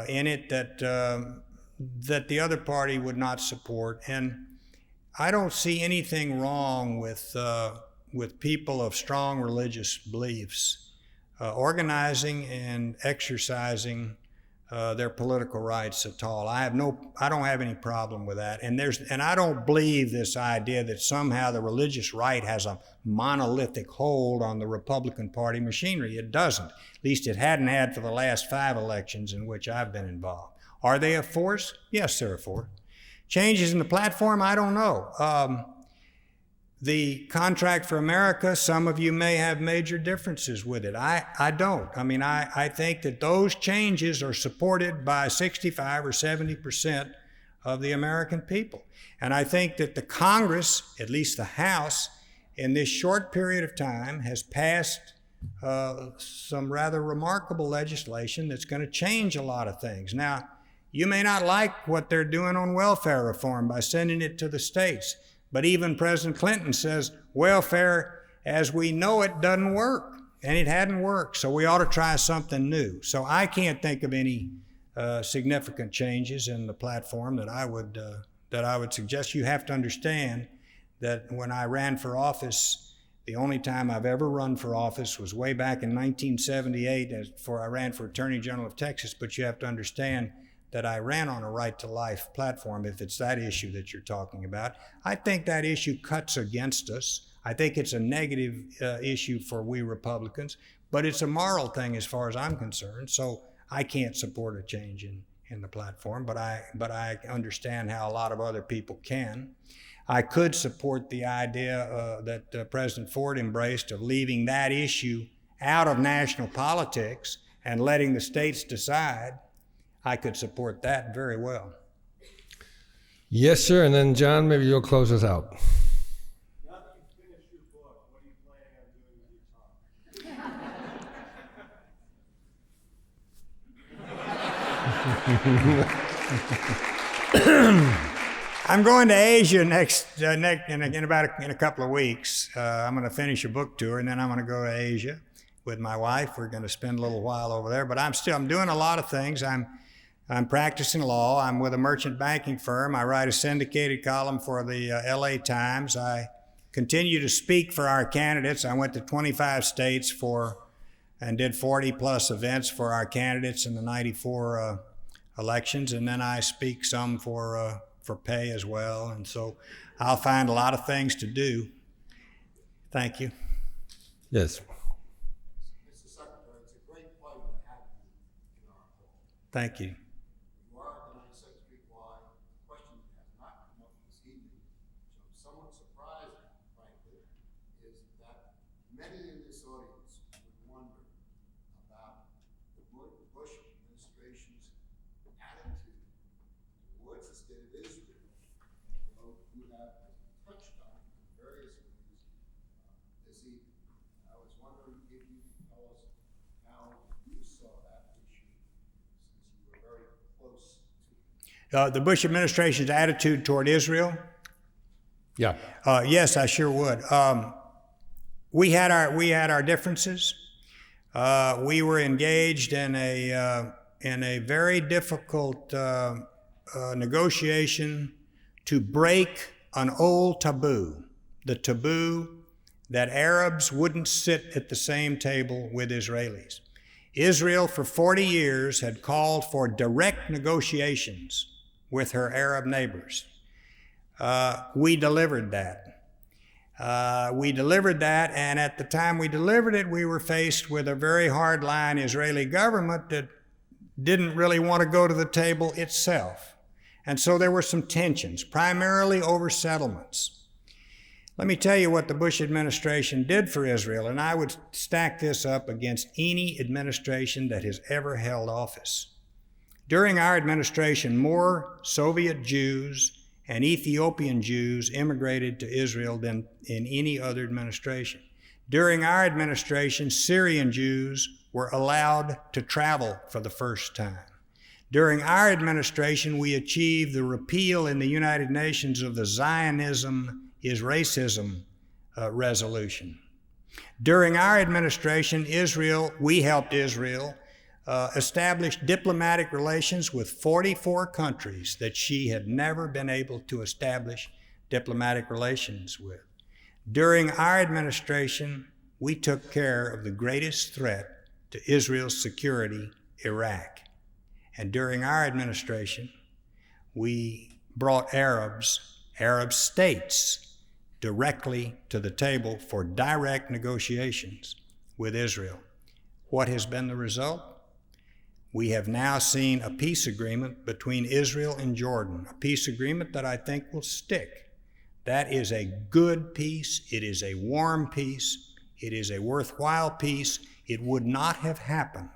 Speaker 3: in it that the other party would not support, and I don't see anything wrong with with people of strong religious beliefs organizing and exercising their political rights at all. I don't have any problem with that. And I don't believe this idea that somehow the religious right has a monolithic hold on the Republican Party machinery. It doesn't. At least it hadn't had for the last 5 elections in which I've been involved. Are they a force? Yes, they're a force. Changes in the platform? I don't know. The Contract for America, some of you may have major differences with it. I don't. I mean, I think that those changes are supported by 65 or 70% of the American people. And I think that the Congress, at least the House, in this short period of time has passed some rather remarkable legislation that's going to change a lot of things. Now, you may not like what they're doing on welfare reform by sending it to the states. But even President Clinton says welfare as we know it doesn't work, and it hadn't worked, so we ought to try something new. So I can't think of any significant changes in the platform that I would suggest. You have to understand that when I ran for office, the only time I've ever run for office was way back in 1978 I ran for Attorney General of Texas, but you have to understand that I ran on a right to life platform, if it's that issue that you're talking about. I think that issue cuts against us. I think it's a negative issue for we Republicans, but it's a moral thing as far as I'm concerned. So I can't support a change in the platform, but I understand how a lot of other people can. I could support the idea that President Ford embraced of leaving that issue out of national politics and letting the states decide. I could support that very well.
Speaker 2: Yes, sir. And then, John, maybe you'll close us out.
Speaker 4: Now that you've finished your book, what are you planning on doing with your time?
Speaker 3: I'm going to Asia in a couple of weeks. I'm going to finish a book tour, and then I'm going to go to Asia with my wife. We're going to spend a little while over there. But I'm doing a lot of things. I'm practicing law. I'm with a merchant banking firm. I write a syndicated column for the LA Times. I continue to speak for our candidates. I went to 25 states and did 40 plus events for our candidates in the 94 elections. And then I speak some for pay as well. And so I'll find a lot of things to do. Thank you.
Speaker 2: Yes.
Speaker 8: Mr. Secretary, it's a great pleasure to have you in our hall.
Speaker 3: Thank you.
Speaker 8: You are at the 92nd Street Y. The question has not come up this evening, so somewhat surprising, frankly, is that many in this audience would wonder about the Bush administration's attitude towards the state of Israel, although you have touched on it in various ways this evening. I was wondering if you could tell us how you saw that issue, since you were very close to it.
Speaker 3: The Bush administration's attitude toward Israel?
Speaker 2: Yeah.
Speaker 3: Yes, I sure would. We had our differences. We were engaged in a very difficult negotiation to break an old taboo, the taboo that Arabs wouldn't sit at the same table with Israelis. Israel for 40 years had called for direct negotiations with her Arab neighbors. We delivered that. And at the time we delivered it, we were faced with a very hardline Israeli government that didn't really want to go to the table itself. And so there were some tensions, primarily over settlements. Let me tell you what the Bush administration did for Israel, and I would stack this up against any administration that has ever held office. During our administration, more Soviet Jews and Ethiopian Jews immigrated to Israel than in any other administration. During our administration, Syrian Jews were allowed to travel for the first time. During our administration, we achieved the repeal in the United Nations of the Zionism is racism resolution. During our administration, we helped Israel establish diplomatic relations with 44 countries that she had never been able to establish diplomatic relations with. During our administration, we took care of the greatest threat to Israel's security, Iraq. And during our administration, we brought Arab states, directly to the table for direct negotiations with Israel. What has been the result? We have now seen a peace agreement between Israel and Jordan, a peace agreement that I think will stick. That is a good peace. It is a warm peace. It is a worthwhile peace. It would not have happened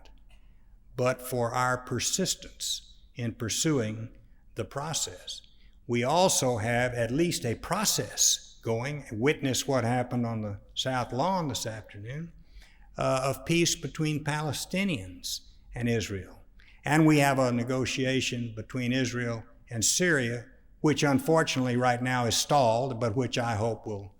Speaker 3: but for our persistence in pursuing the process. We also have at least a process going. Witness what happened on the South Lawn this afternoon, of peace between Palestinians and Israel. And we have a negotiation between Israel and Syria, which unfortunately right now is stalled, but which I hope will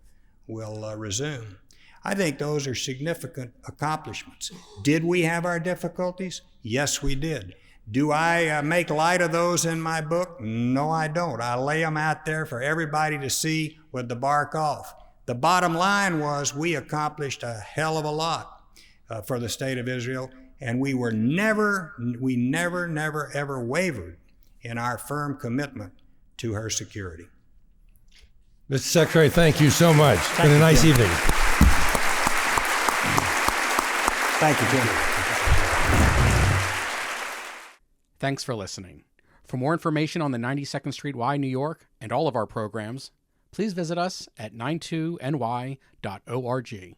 Speaker 3: resume. I think those are significant accomplishments. Did we have our difficulties? Yes, we did. Do I make light of those in my book? No, I don't. I lay them out there for everybody to see with the bark off. The bottom line was we accomplished a hell of a lot for the state of Israel, and we never, ever wavered in our firm commitment to her security.
Speaker 2: Mr. Secretary, thank you so much. It's been a nice evening.
Speaker 3: Thank you, Jim.
Speaker 1: Thanks for listening. For more information on the 92nd Street Y, New York, and all of our programs, please visit us at 92ny.org.